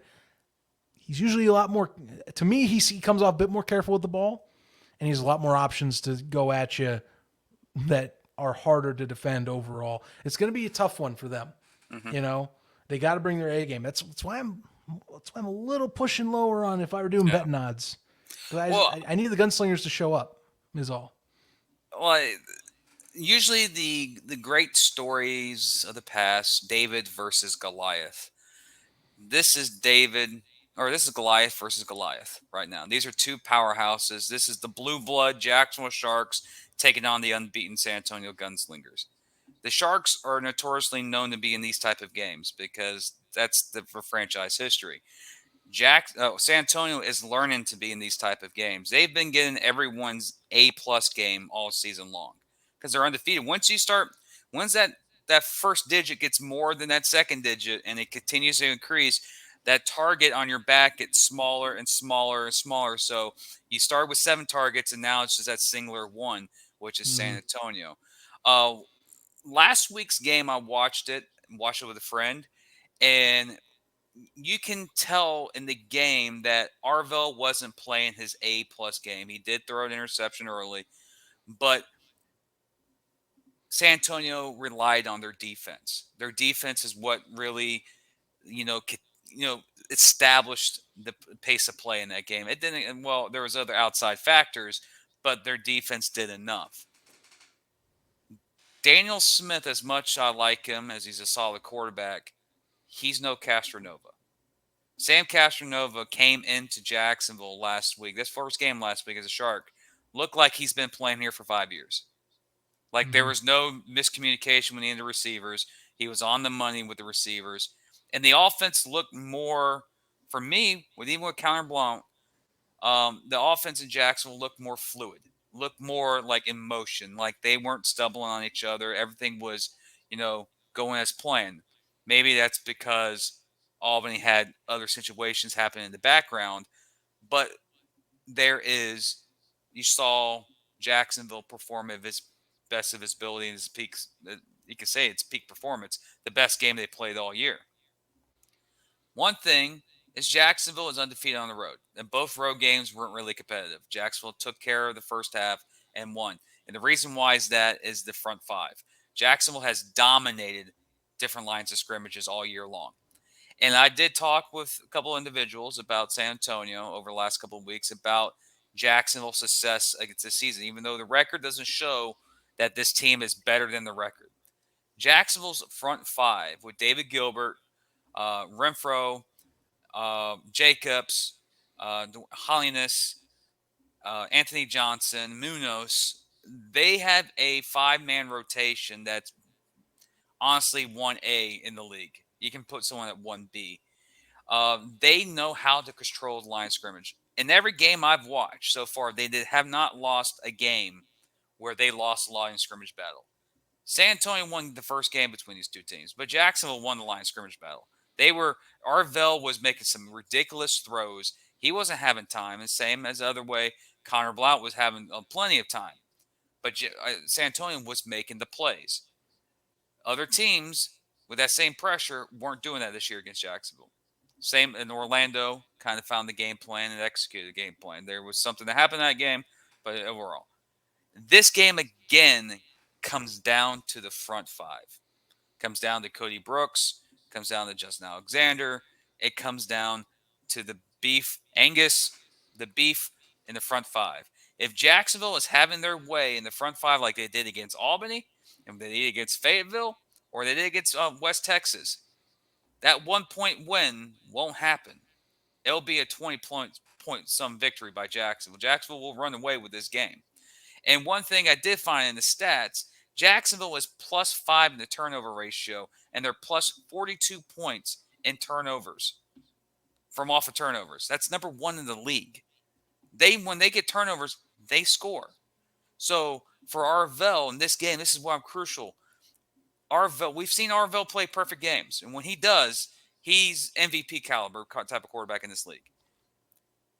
he's usually a lot more, to me, he comes off a bit more careful with the ball, and he has a lot more options to go at you that are harder to defend overall. It's going to be a tough one for them. They got to bring their A game. That's why I'm a little pushing lower on if I were doing betting odds. I need the Gunslingers to show up, is all. Well, usually the great stories of the past, David versus Goliath. This is Goliath versus Goliath right now. These are two powerhouses. This is the blue blood Jacksonville Sharks taking on the unbeaten San Antonio Gunslingers. The Sharks are notoriously known to be in these type of games, because that's for franchise history. San Antonio is learning to be in these type of games. They've been getting everyone's A+ game all season long, because they're undefeated. Once that that first digit gets more than that second digit and it continues to increase, that target on your back gets smaller and smaller and smaller. So you start with 7 targets, and now it's just that singular one, which is San Antonio. Last week's game, I watched it with a friend, and you can tell in the game that Arvell wasn't playing his A-plus game. He did throw an interception early, but San Antonio relied on their defense. Their defense is what really, established the pace of play in that game. It didn't, and well, there was other outside factors, but their defense did enough. Daniel Smith, as much I like him as he's a solid quarterback, he's no Castronova. Sam Castronova came into Jacksonville last week. This first game last week as a Shark looked like he's been playing here for 5 years. Like there was no miscommunication with any of the receivers. He was on the money with the receivers. And the offense looked more, for me, even with Counter Blanc, the offense in Jacksonville looked more fluid, looked more like in motion, like they weren't stumbling on each other. Everything was, going as planned. Maybe that's because Albany had other situations happen in the background, but you saw Jacksonville perform at his best of his ability and his peaks. You could say it's peak performance, the best game they played all year. One thing is Jacksonville is undefeated on the road, and both road games weren't really competitive. Jacksonville took care of the first half and won. And the reason why is the front 5. Jacksonville has dominated different lines of scrimmages all year long. And I did talk with a couple of individuals about San Antonio over the last couple of weeks about Jacksonville's success against this season, even though the record doesn't show that this team is better than the record. Jacksonville's front 5 with David Gilbert, Renfro, Jacobs, Holiness, Anthony Johnson, Munoz, they have a 5-man rotation that's honestly 1A in the league. You can put someone at 1B. They know how to control the line of scrimmage. In every game I've watched so far, they have not lost a game where they lost a line of scrimmage battle. San Antonio won the first game between these two teams, but Jacksonville won the line of scrimmage battle. Arvell was making some ridiculous throws. He wasn't having time, and same as the other way, Connor Blount was having plenty of time. But San Antonio was making the plays. Other teams with that same pressure weren't doing that this year against Jacksonville. Same in Orlando, kind of found the game plan and executed the game plan. There was something that happened in that game, but overall. This game, again, comes down to the front 5. Comes down to Cody Brooks. Comes down to Justin Alexander. It comes down to the beef in the front 5. If Jacksonville is having their way in the front 5 like they did against Albany, and they did against Fayetteville, or they did against West Texas, that 1-point win won't happen. It'll be a 20-point some victory by Jacksonville. Jacksonville will run away with this game. And one thing I did find in the stats, Jacksonville is +5 in the turnover ratio, and they're +42 points in turnovers from off of turnovers. That's number 1 in the league. When they get turnovers, they score. So for Arvell in this game, this is why I'm crucial. We've seen Arvell play perfect games, and when he does, he's MVP caliber type of quarterback in this league.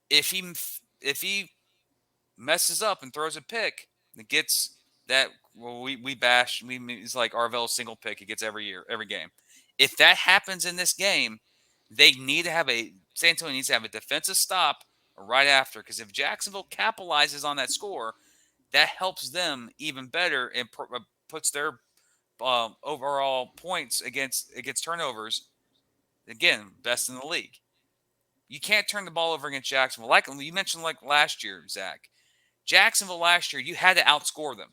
If he messes up and throws a pick, it gets that. Well, we bash. It's like Arvell's single pick. He gets every game. If that happens in this game, San Antonio needs to have a defensive stop right after, because if Jacksonville capitalizes on that score, that helps them even better and puts their overall points against turnovers, again, best in the league. You can't turn the ball over against Jacksonville. Like you mentioned, like last year, Zach. Jacksonville last year, you had to outscore them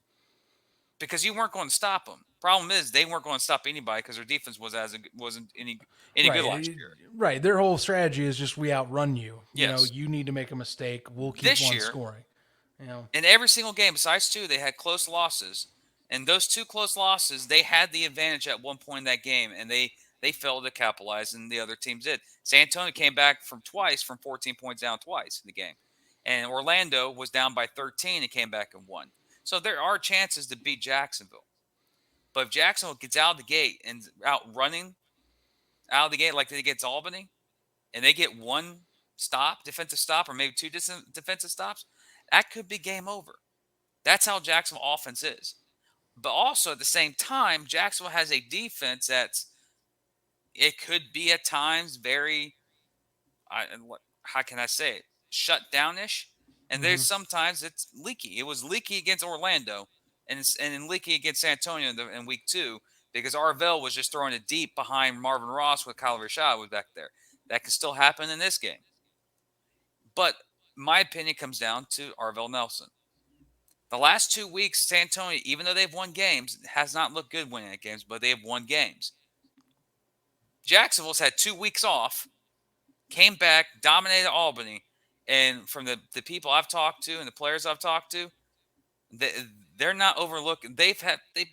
because you weren't going to stop them. Problem is, they weren't going to stop anybody because their defense wasn't any good last year. Right. Their whole strategy is just we outrun you. Yes. You need to make a mistake. We'll keep this on year, scoring. In every single game, besides 2, they had close losses. And those 2 close losses, they had the advantage at one point in that game, and they failed to capitalize, and the other teams did. San Antonio came back from 14 points down twice in the game. And Orlando was down by 13 and came back and won. So there are chances to beat Jacksonville. But if Jacksonville gets out of the gate and out running out of the gate like they get Albany, and they get one defensive stop, or maybe two defensive stops, that could be game over. That's how Jacksonville offense is. But also at the same time, Jacksonville has a defense it could be at times very, how can I say it, shut downish. And there's sometimes it's leaky. It was leaky against Orlando and leaky against San Antonio in week 2 because Arvell was just throwing it deep behind Marvin Ross with Kyle Rashad was back there. That could still happen in this game. But my opinion comes down to Arvell Nelson. The last 2 weeks, San Antonio, even though they've won games, has not looked good winning at games, but they have won games. Jacksonville's had 2 weeks off, came back, dominated Albany, and from the people I've talked to and the players I've talked to, they're not overlooking. They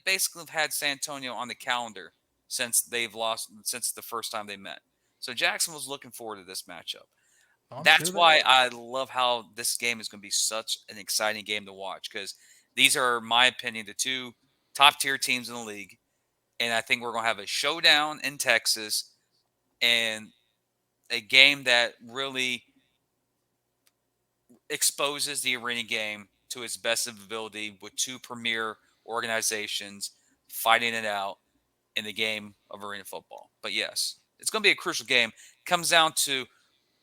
basically have had San Antonio on the calendar since the first time they met. So Jacksonville's looking forward to this matchup. That's why I love how this game is going to be such an exciting game to watch, because these are, in my opinion, the 2 top-tier teams in the league. And I think we're going to have a showdown in Texas and a game that really exposes the arena game to its best ability with 2 premier organizations fighting it out in the game of arena football. But yes, it's going to be a crucial game. It comes down to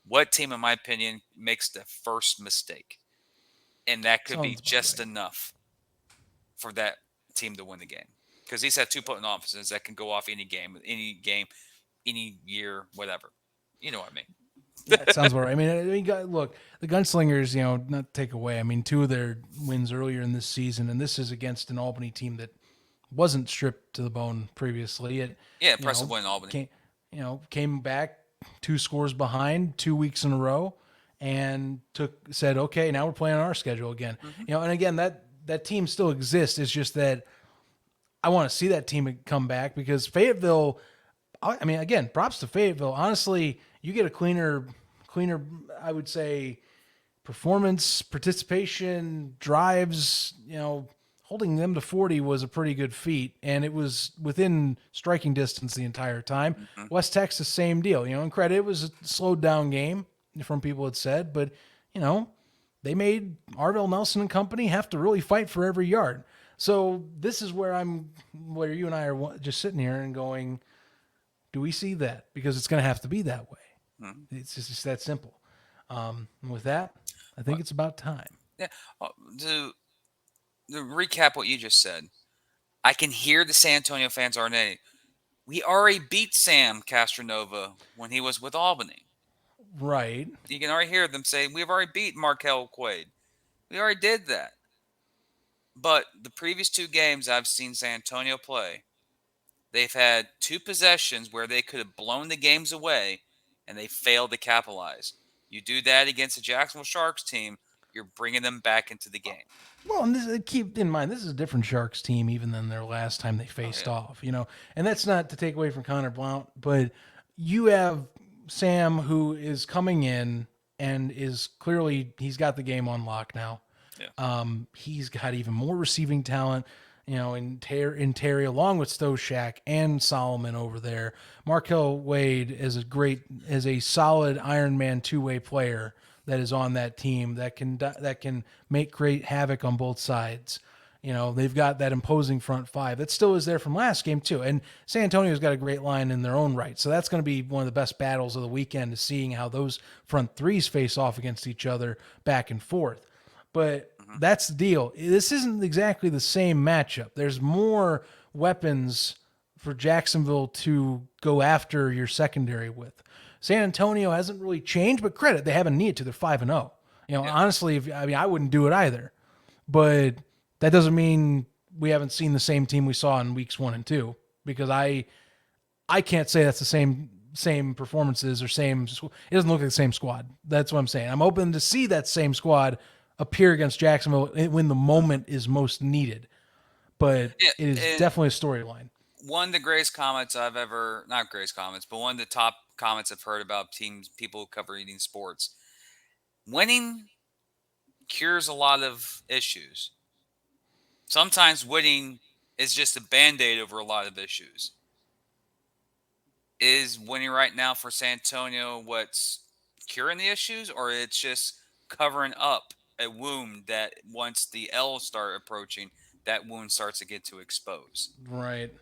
what team, in my opinion, makes the first mistake. And that could be just enough for that team to win the game. Because these have 2 potent offenses that can go off any game, any year, whatever. You know what I mean? Yeah, it sounds about right. I mean, look, the Gunslingers, not to take away. I mean, 2 of their wins earlier in this season, and this is against an Albany team that wasn't stripped to the bone previously. Impressive win in Albany. Came back 2 scores behind 2 weeks in a row, and said, okay, now we're playing on our schedule again. And again, that team still exists. It's just that I want to see that team come back, because Fayetteville, I mean, again, props to Fayetteville. Honestly, you get a cleaner, I would say, performance, participation, drives, holding them to 40 was a pretty good feat, and it was within striking distance the entire time. West Texas, same deal. And credit, it was a slowed down game, from people had said, but, they made Arvell Nelson and company have to really fight for every yard. So this is where you and I are just sitting here and going, do we see that? Because it's going to have to be that way. It's just that simple. And with that, I think it's about time. Yeah. To recap what you just said, I can hear the San Antonio fans already. We already beat Sam Castronova when he was with Albany. Right. You can already hear them say, we've already beat Markel Quaid. We already did that. But the previous 2 games I've seen San Antonio play, they've had 2 possessions where they could have blown the games away, and they failed to capitalize. You do that against the Jacksonville Sharks team, you're bringing them back into the game. Well, and keep in mind, this is a different Sharks team even than their last time they faced off, And that's not to take away from Connor Blount, but you have Sam, who is coming in and is clearly, he's got the game on lock now. Yeah. He's got even more receiving talent, in Terry, along with Stoshak and Solomon over there. Markel Wade is a solid Iron Man 2-way player that is on that team that can make great havoc on both sides. They've got that imposing front 5 that still is there from last game too. And San Antonio's got a great line in their own right. So that's going to be one of the best battles of the weekend, is seeing how those front 3s face off against each other back and forth. But that's the deal. This isn't exactly the same matchup. There's more weapons for Jacksonville to go after your secondary with. San Antonio hasn't really changed, but credit, they haven't needed to. They're 5-0. Honestly, I wouldn't do it either. But that doesn't mean we haven't seen the same team we saw in weeks 1 and 2, because I can't say that's the same performances or same. It doesn't look like the same squad. That's what I'm saying. I'm open to see that same squad appear against Jacksonville when the moment is most needed. But it is definitely a storyline. One of the greatest comments I've ever, not greatest comments, but one of the top comments I've heard about people who cover eating sports. Winning cures a lot of issues. Sometimes winning is just a Band-Aid over a lot of issues. Is winning right now for San Antonio what's curing the issues, or it's just covering up a wound that once the L's start approaching, that wound starts to get to expose? Right.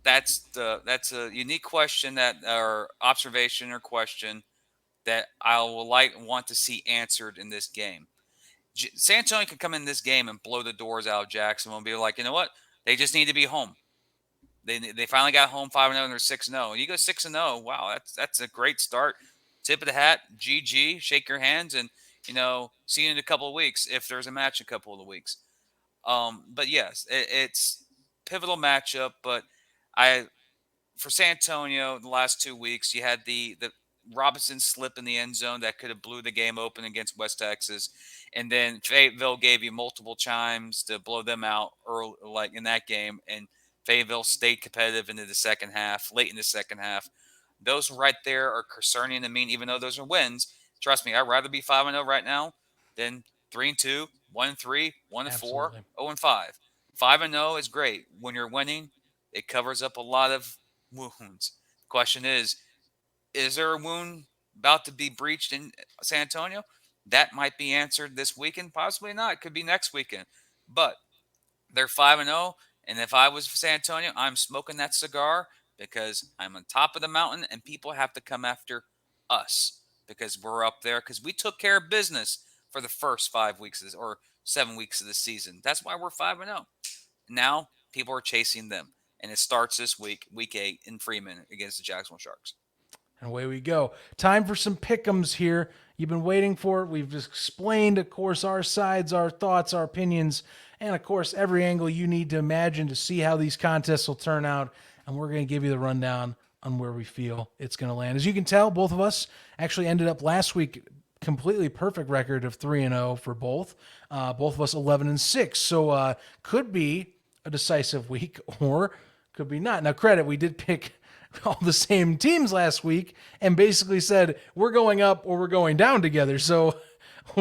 That's a unique question, that or observation or question that I will want to see answered in this game. San Antonio can come in this game and blow the doors out of Jacksonville and be like, you know what? They just need to be home. They finally got home 5-0 and they're 6-0. And you go 6-0, wow, that's a great start. Tip of the hat, GG, shake your hands, and see you in a couple of weeks if there's a match in a couple of weeks. But yes, it's pivotal matchup. But for San Antonio, the last 2 weeks, you had the Robinson slip in the end zone that could have blew the game open against West Texas. And then Fayetteville gave you multiple chimes to blow them out early, like in that game. And Fayetteville stayed competitive into the second half, late in the second half. Those right there are concerning to me, even though those are wins. Trust me, I'd rather be 5-0 right now than 3-2, 1-3, 1-4, 0-5. 5-0 is great. When you're winning, it covers up a lot of wounds. The question is there a wound about to be breached in San Antonio? That might be answered this weekend. Possibly not. It could be next weekend. But they're 5-0. And if I was San Antonio, I'm smoking that cigar because I'm on top of the mountain and people have to come after us because we're up there because we took care of business for the first 5 weeks or 7 weeks of the season. That's why we're 5-0. Now people are chasing them. And it starts this week, week 8 in Freeman against the Jacksonville Sharks. And away we go. Time for some pick'ems here. You've been waiting for it. We've just explained, of course, our sides, our thoughts, our opinions, and, of course, every angle you need to imagine to see how these contests will turn out. And we're going to give you the rundown on where we feel it's going to land. As you can tell, both of us actually ended up last week completely perfect record of 3-0 for both. Both of us 11-6. So could be a decisive week or could be not. Now, credit, we did pick all the same teams last week and basically said we're going up or we're going down together. So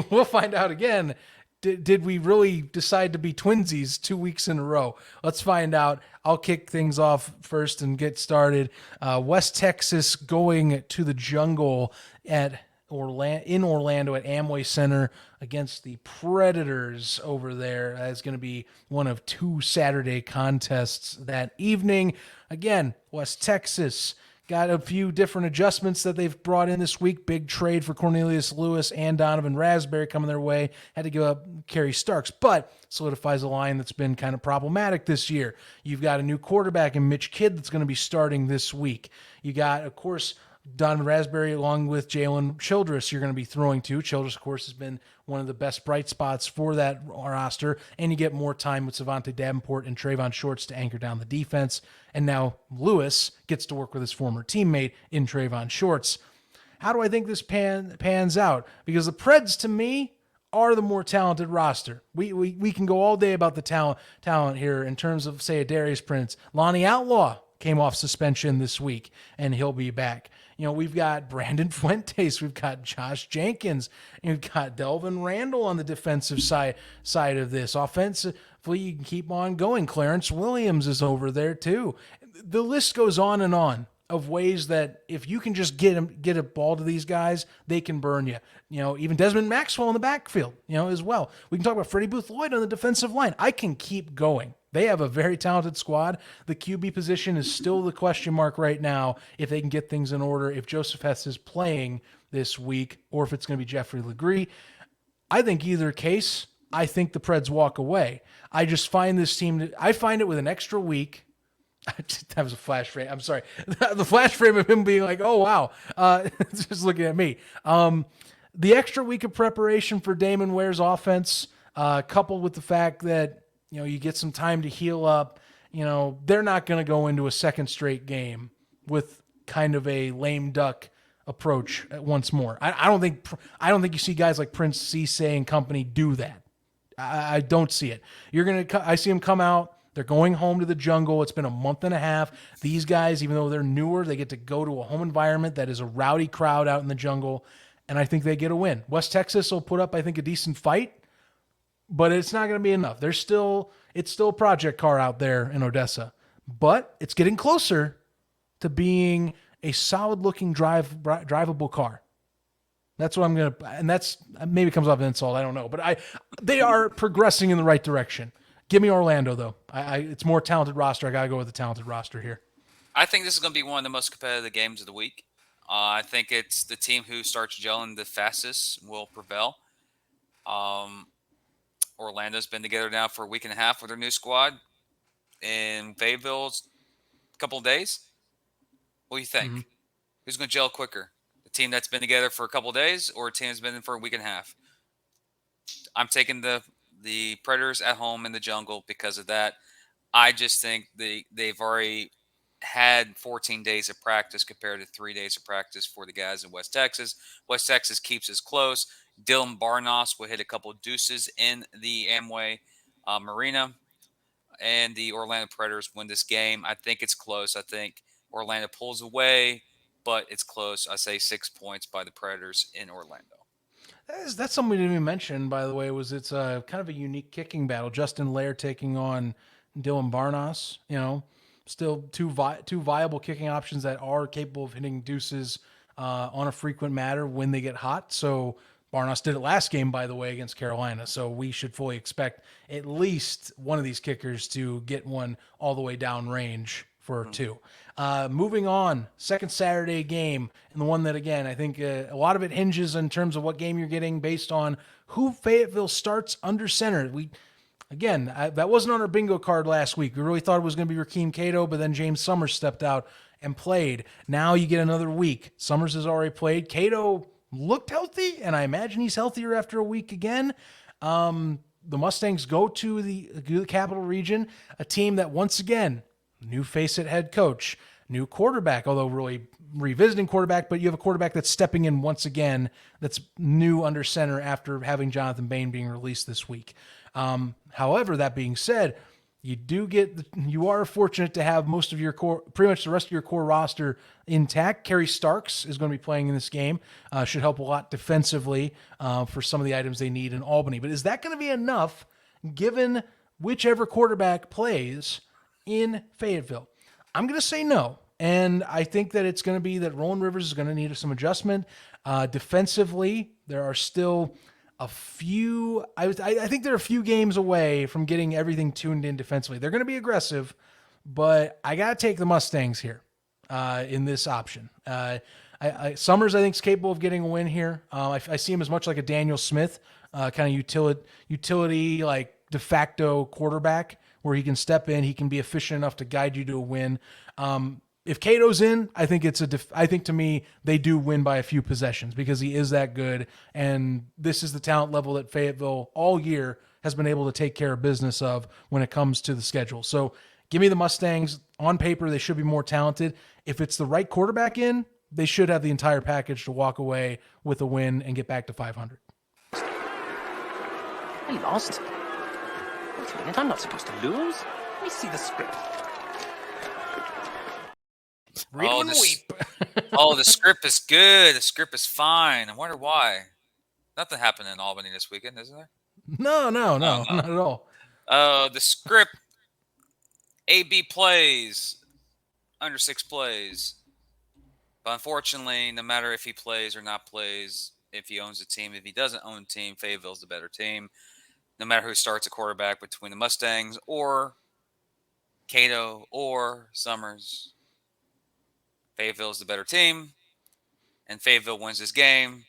we'll find out again. Did we really decide to be twinsies 2 weeks in a row? Let's find out. I'll kick things off first and get started. West Texas going to the jungle in Orlando at Amway Center against the Predators over there. That's going to be one of 2 Saturday contests that evening. Again, West Texas got a few different adjustments that they've brought in this week. Big trade for Cornelius Lewis and Donovan Raspberry coming their way. Had to give up Kerry Starks, but solidifies a line that's been kind of problematic this year. You've got a new quarterback in Mitch Kidd that's going to be starting this week. You got, of course, Donovan Raspberry along with Jalen Childress you're going to be throwing to. Childress, of course, has been one of the best bright spots for that roster, and you get more time with Savante Davenport and Trayvon Shorts to anchor down the defense. And now Lewis gets to work with his former teammate in Trayvon Shorts. How do I think this pans out? Because the Preds, to me, are the more talented roster. We can go all day about the talent here in terms of, say, a Darius Prince. Lonnie Outlaw came off suspension this week, and he'll be back. You know, we've got Brandon Fuentes, we've got Josh Jenkins, and we've got Delvin Randall on the defensive side of this. Offensively, you can keep on going. Clarence Williams is over there too. The list goes on and on of ways that if you can just get a ball to these guys, they can burn you. You know, even Desmond Maxwell in the backfield, as well. We can talk about Freddie Booth Lloyd on the defensive line. I can keep going. They have a very talented squad. The QB position is still the question mark right now if they can get things in order, if Joseph Hess is playing this week, or if it's going to be Jeffrey Legree. I think either case, I think the Preds walk away. I just find this team, I find it with an extra week. That was a flash frame. I'm sorry. The flash frame of him being like, oh, wow. Just looking at me. The extra week of preparation for Damon Ware's offense, coupled with the fact that, you get some time to heal up. They're not going to go into a second straight game with kind of a lame duck approach once more. I don't think you see guys like Prince Cisse and company do that. I don't see it. I see them come out. They're going home to the jungle. It's been a month and a half. These guys, even though they're newer, they get to go to a home environment that is a rowdy crowd out in the jungle, and I think they get a win. West Texas will put up, I think, a decent fight. but it's not going to be enough. It's still a project car out there in Odessa, but it's getting closer to being a solid looking drivable car. That's what I'm going to, and that's maybe comes off an insult. I don't know, but they are progressing in the right direction. Give me Orlando though. It's more talented roster. I got to go with the talented roster here. I think this is going to be one of the most competitive games of the week. I think it's the team who starts gelling the fastest will prevail. Orlando's been together now for a week and a half with their new squad. In Fayetteville's a couple of days. What do you think? Mm-hmm. Who's going to gel quicker? The team that's been together for a couple of days or a team that's been in for a week and a half? I'm taking the Predators at home in the jungle because of that. I just think they've already had 14 days of practice compared to 3 days of practice for the guys in West Texas. West Texas keeps us close. Dylan Barnos will hit a couple of deuces in the Amway Arena. And the Orlando Predators win this game. I think it's close. I think Orlando pulls away, but it's close. I say 6 points by the Predators in Orlando. That's something we didn't even mention, by the way, it's a kind of a unique kicking battle. Justin Lair taking on Dylan Barnos, still two viable kicking options that are capable of hitting deuces on a frequent matter when they get hot. So Barnos did it last game, by the way, against Carolina. So we should fully expect at least one of these kickers to get one all the way down range for two. Moving on, second Saturday game, and the one that, again, I think a lot of it hinges in terms of what game you're getting based on who Fayetteville starts under center. That wasn't on our bingo card last week. We really thought it was going to be Rakeem Cato, but then James Summers stepped out and played. Now you get another week. Summers has already played. Cato looked healthy, and I imagine he's healthier after a week again. The Mustangs go to the Capital Region, a team that, once again, new face at head coach, new quarterback, although really revisiting quarterback, but you have a quarterback that's stepping in once again that's new under center after having Jonathan Bain being released this week. However, that being said, you are fortunate to have most of your core, pretty much the rest of your core roster intact. Kerry Starks is going to be playing in this game. Should help a lot defensively for some of the items they need in Albany. But is that going to be enough given whichever quarterback plays in Fayetteville? I'm going to say no. And I think that it's going to be that Roland Rivers is going to need some adjustment. Defensively, there are still a few, I think they're a few games away from getting everything tuned in defensively. They're going to be aggressive, but I got to take the Mustangs here in this option. Summers, I think, is capable of getting a win here. I see him as much like a Daniel Smith, kind of utility, like de facto quarterback, where he can step in, he can be efficient enough to guide you to a win. If Cato's in, I think I think to me they do win by a few possessions because he is that good, and this is the talent level that Fayetteville all year has been able to take care of business of when it comes to the schedule. So give me the Mustangs. On paper, they should be more talented. If it's the right quarterback in, they should have the entire package to walk away with a win and get back to 500. I lost. Wait a minute, I'm not supposed to lose. Let me see the script. Read and weep. The script is good. The script is fine. I wonder why. Nothing happened in Albany this weekend, isn't there? No, not at all. The script, AB plays, under 6 plays. But unfortunately, no matter if he plays or not plays, if he owns a team, if he doesn't own a team, Fayetteville's the better team. No matter who starts a quarterback between the Mustangs or Cato or Summers, Fayetteville's the better team, and Fayetteville wins this game.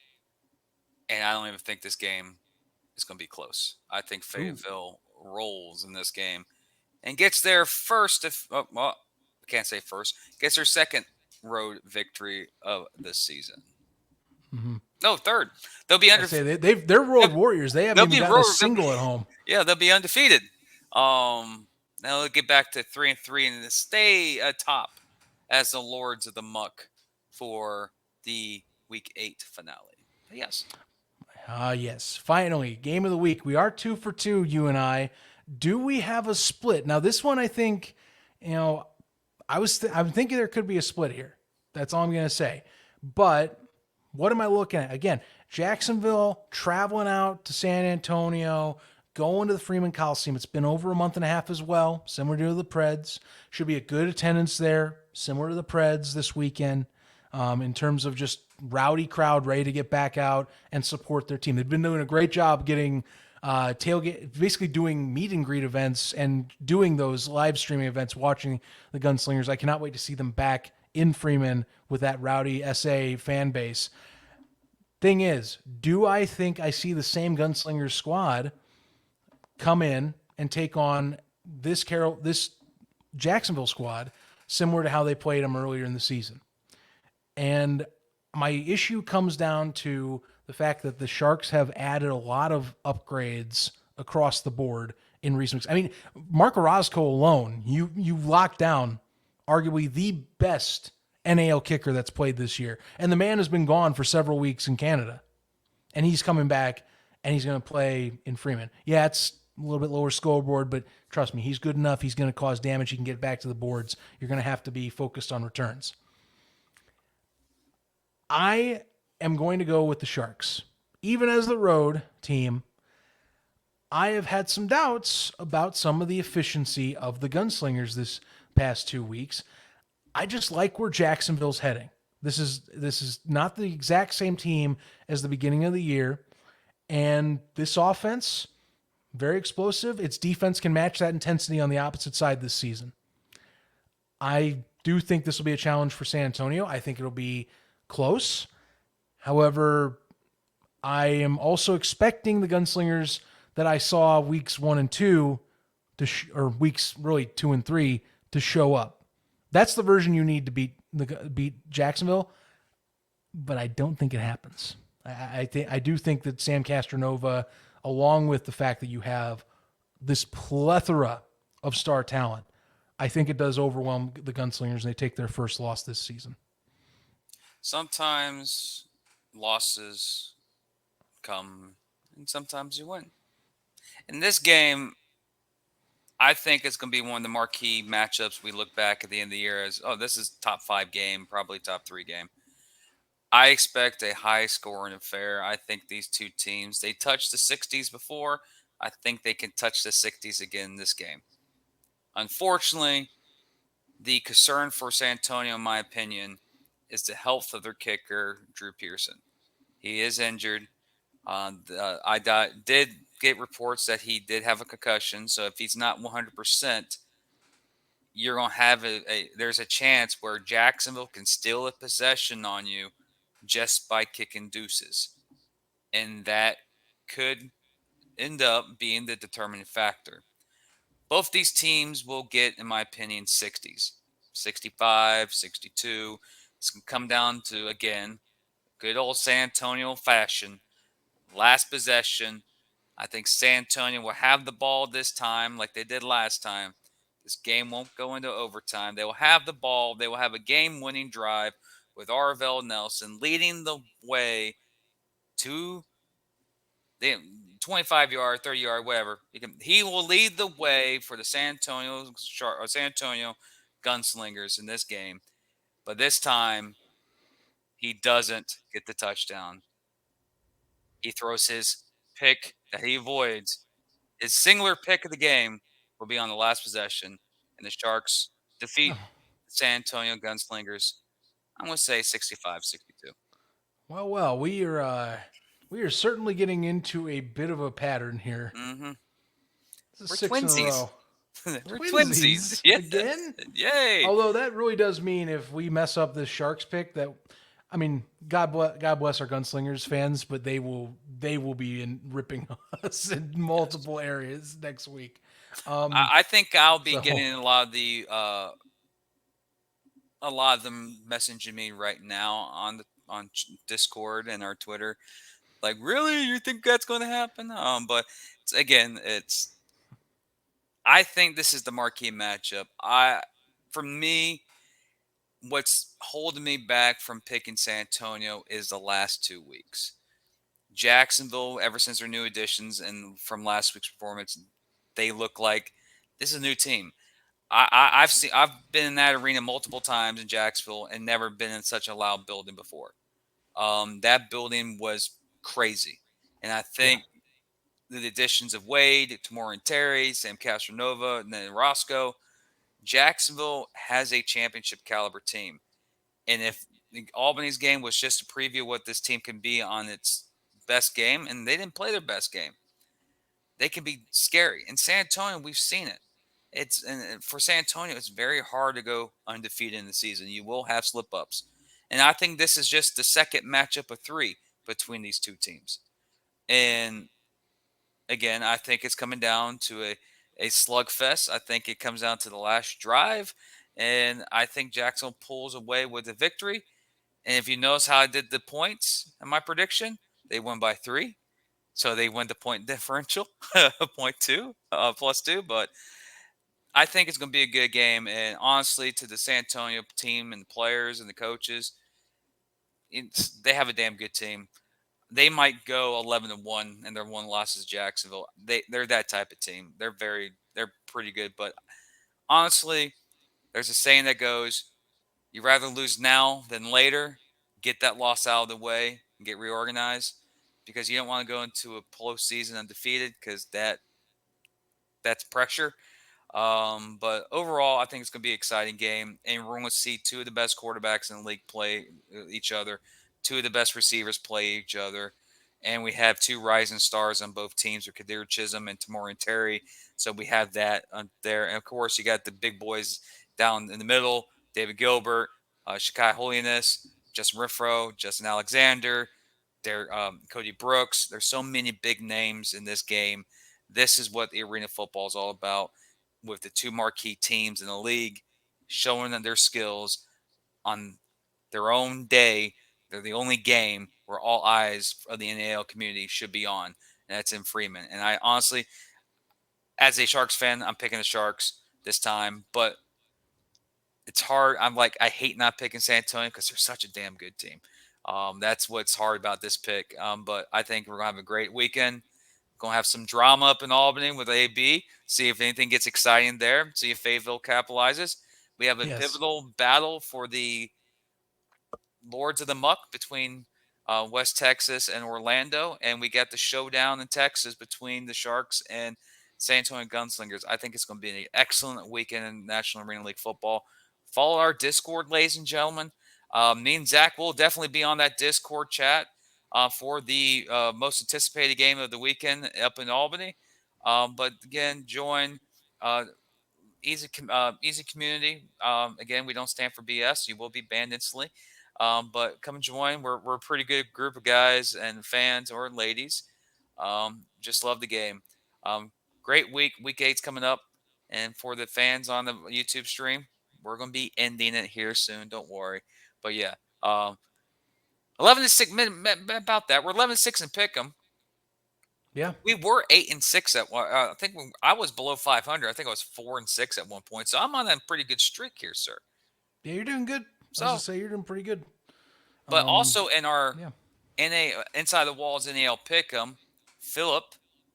And I don't even think this game is going to be close. I think Fayetteville rolls in this game and gets their first, I can't say first, gets their second road victory of this season. Mm-hmm. No, third. They'll be undefeated. They're road warriors. They haven't even gotten a single at home. Yeah, they'll be undefeated. Now they'll get back to 3-3 and stay atop as the Lords of the Muck for the Week 8 finale. Yes. Yes. Finally, game of the week. We are 2 for 2, you and I. Do we have a split? Now, this one, I think, I'm thinking there could be a split here. That's all I'm going to say. But what am I looking at? Again, Jacksonville traveling out to San Antonio, going to the Freeman Coliseum. It's been over a month and a half as well, similar to the Preds. Should be a good attendance there, similar to the Preds this weekend, in terms of just rowdy crowd ready to get back out and support their team. They've been doing a great job getting tailgate, basically doing meet and greet events and doing those live streaming events, watching the Gunslingers. I cannot wait to see them back in Freeman with that rowdy SA fan base. Thing is, do I think I see the same Gunslingers squad come in and take on this Jacksonville squad similar to how they played them earlier in the season? And my issue comes down to the fact that the Sharks have added a lot of upgrades across the board in recent weeks. I mean, Mark Orozco alone, you locked down arguably the best NAL kicker that's played this year. And the man has been gone for several weeks in Canada. And he's coming back, and he's going to play in Freeman. Yeah, it's a little bit lower scoreboard, but trust me, he's good enough. He's going to cause damage. He can get back to the boards. You're going to have to be focused on returns. I am going to go with the Sharks. Even as the road team, I have had some doubts about some of the efficiency of the Gunslingers this past 2 weeks. I just like where Jacksonville's heading. This is not the exact same team as the beginning of the year. And this offense, very explosive. Its defense can match that intensity on the opposite side this season. I do think this will be a challenge for San Antonio. I think it'll be close. However, I am also expecting the Gunslingers that I saw weeks 1 and 2 or weeks really 2 and 3 to show up. That's the version you need to beat Jacksonville, but I don't think it happens. I do think that Sam Castronova, along with the fact that you have this plethora of star talent, I think it does overwhelm the Gunslingers, and they take their first loss this season. Sometimes losses come, and sometimes you win. In this game, I think it's going to be one of the marquee matchups we look back at the end of the year as, oh, this is top 5 game, probably top 3 game. I expect a high-scoring affair. I think these two teams, they touched the 60s before. I think they can touch the 60s again in this game. Unfortunately, the concern for San Antonio, in my opinion, is the health of their kicker, Drew Pearson. He is injured. I did get reports that he did have a concussion. So if he's not 100%, you're going to have there's a chance where Jacksonville can steal a possession on you just by kicking deuces. And that could end up being the determining factor. Both these teams will get, in my opinion, 60s, 65, 62. It's going to come down to, again, good old San Antonio fashion. Last possession. I think San Antonio will have the ball this time like they did last time. This game won't go into overtime. They will have the ball. They will have a game-winning drive with Arvell Nelson leading the way to the 25-yard, 30-yard, whatever. He will lead the way for the San Antonio Gunslingers in this game. But this time, he doesn't get the touchdown. He throws his pick that he avoids. His singular pick of the game will be on the last possession, and the Sharks defeat San Antonio Gunslingers. I'm going to say 65-62. Well, we are certainly getting into a bit of a pattern here. Mm-hmm. This is We're 6 twinsies. in a row. We're twinsies. Yes. Again? Yay. Although that really does mean if we mess up this Sharks pick, that, I mean, God bless our Gunslingers fans, but they will be ripping us in multiple areas next week. I think I'll be getting a lot of them messaging me right now on Discord and our Twitter, like, really, you think that's going to happen? But I think this is the marquee matchup. For me, what's holding me back from picking San Antonio is the last 2 weeks. Jacksonville, ever since their new additions and from last week's performance, they look like this is a new team. I've been in that arena multiple times in Jacksonville and never been in such a loud building before. That building was crazy, and I think the additions of Wade, Tamor and Terry, Sam Castronova, and then Roscoe, Jacksonville has a championship caliber team. And if Albany's game was just a preview of what this team can be on its best game, and they didn't play their best game, they can be scary. In San Antonio, we've seen it. And for San Antonio, it's very hard to go undefeated in the season. You will have slip ups, and I think this is just the second matchup of 3 between these two teams. And again, I think it's coming down to a slugfest. I think it comes down to the last drive, and I think Jacksonville pulls away with the victory. And if you notice how I did the points in my prediction, they won by 3. So they win the point differential, 0.2, +2. But I think it's going to be a good game. And honestly, to the San Antonio team and the players and the coaches, they have a damn good team. They might go 11-1, and their one loss is Jacksonville. They're that type of team. They're pretty good. But honestly, there's a saying that goes, "You rather lose now than later. Get that loss out of the way and get reorganized, because you don't want to go into a postseason undefeated, because that's pressure." But overall, I think it's going to be an exciting game, and we're going to see 2 of the best quarterbacks in the league play each other, 2 of the best receivers play each other, and we have 2 rising stars on both teams with Kadir Chisholm and Tamori Terry. So we have that there, and of course, you got the big boys down in the middle: David Gilbert, Shakai Holiness, Justin Riffro, Justin Alexander, Cody Brooks. There's so many big names in this game. This is what the arena football is all about, with the 2 marquee teams in the league showing them their skills on their own day. They're the only game where all eyes of the NAL community should be on, and that's in Freeman. And I honestly, as a Sharks fan, I'm picking the Sharks this time, but it's hard. I hate not picking San Antonio because they're such a damn good team. That's what's hard about this pick. But I think we're going to have a great weekend. Going to have some drama up in Albany with AB. See if anything gets exciting there. See if Fayetteville capitalizes. We have a pivotal battle for the Lords of the Muck between West Texas and Orlando. And we got the showdown in Texas between the Sharks and San Antonio Gunslingers. I think it's going to be an excellent weekend in National Arena League football. Follow our Discord, ladies and gentlemen. Me and Zach will definitely be on that Discord chat for the most anticipated game of the weekend up in Albany. But again, join easy community. Again, we don't stand for BS. You will be banned instantly. But come and join. We're a pretty good group of guys and fans, or ladies. Just love the game. Great week. Week 8's coming up. And for the fans on the YouTube stream, we're going to be ending it here soon. Don't worry. But yeah, 11-6 about that. We're 11-6 in Pickem. Yeah, we were 8-6 at one. I think when I was below 500. I think I was 4-6 at one point. So I'm on a pretty good streak here, sir. Yeah, you're doing good. So, I was gonna say you're doing pretty good. But also in our Inside the Walls NAL Pickem, Philip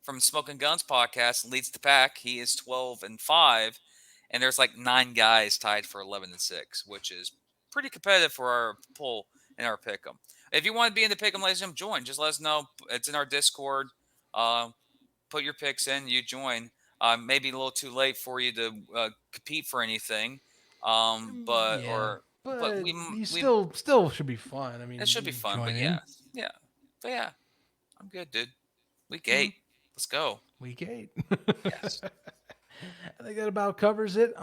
from Smoking Guns podcast leads the pack. He is 12-5, and there's like 9 guys tied for 11-6, which is pretty competitive for our poll in our Pickem. If you want to be in the Pickem, ladies and gentlemen, join. Just let us know. It's in our Discord. Put your picks in. You join. Maybe a little too late for you to compete for anything. But we still should be fun. I mean, it should be fun. But yeah, I'm good, dude. Week 8. Let's go. Week 8. Yes. I think that about covers it.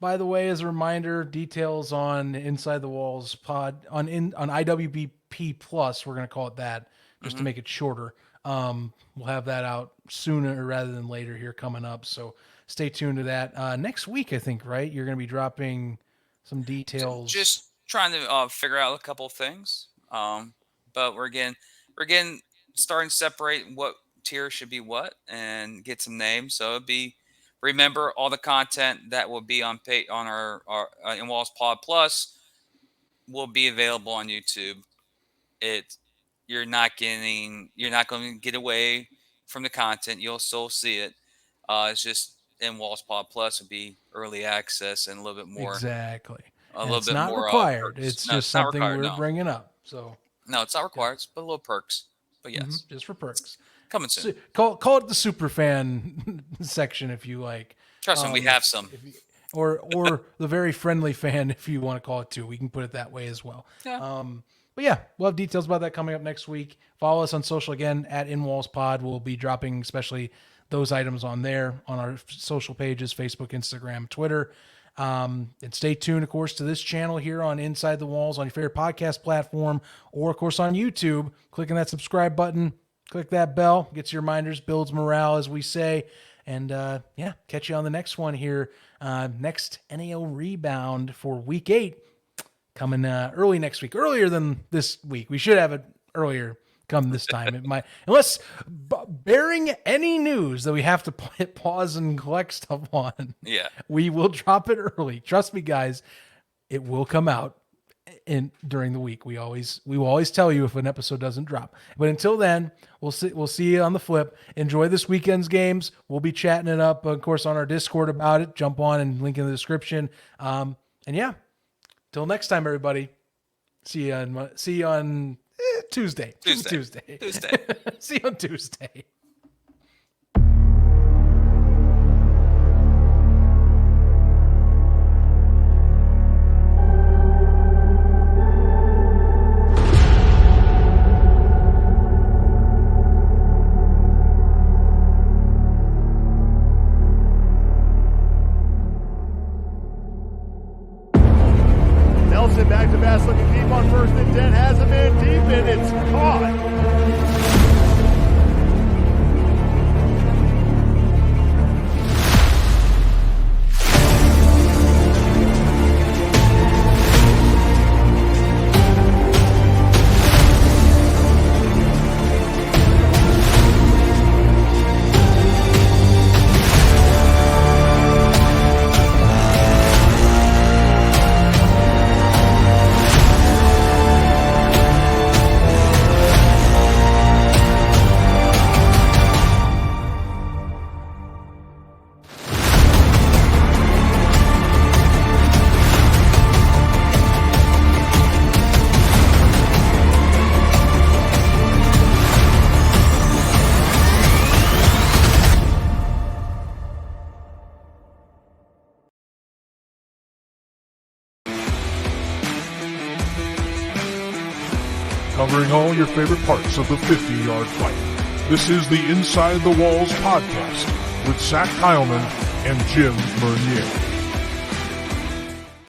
By the way, as a reminder, details on Inside the Walls pod on IWBP Plus, we're going to call it that just to make it shorter. We'll have that out sooner rather than later here coming up. So stay tuned to that. Next week, I think, right? You're going to be dropping some details. Just trying to figure out a couple of things. But we're again starting to separate what tier should be what and get some names. So it'd be, remember, all the content that will be on our In Walls Pod Plus will be available on YouTube. You're not going to get away from the content. You'll still see it. It's just In Walls Pod Plus will be early access and a little bit more. Exactly. A little bit more. It's not required. It's just something we're bringing up. So no, it's not required. It's a little perks. But yes, just for perks. coming soon. Call it the super fan section if you like. Trust me, we have some. Or the very friendly fan, if you want to call it too. We can put it that way as well. Yeah. But yeah, we'll have details about that coming up next week. Follow us on social again at InWallsPod. We'll be dropping especially those items on there on our social pages, Facebook, Instagram, Twitter. And stay tuned, of course, to this channel here on Inside the Walls on your favorite podcast platform, or of course on YouTube. Clicking that subscribe button, click that bell, gets your reminders, builds morale, as we say. And yeah, catch you on the next one here. Next NAL Rebound for Week 8 coming early next week, earlier than this week. We should have it earlier come this time. It might, unless bearing any news that we have to hit pause and collect stuff on. Yeah, we will drop it early. Trust me, guys, it will come out during the week. We will always tell you if an episode doesn't drop. But until then, we'll see you on the flip. Enjoy this weekend's games. We'll be chatting it up, of course, on our Discord about it. Jump on and link in the description. And yeah, till next time, everybody. See you on Tuesday. Tuesday. See you on Tuesday. Nelson back to pass, looking deep on 1st and 10, has a man deep, and it's caught. Covering all your favorite parts of the 50-yard fight. This is the Inside the Walls podcast with Zach Heilman and Jim Bernier.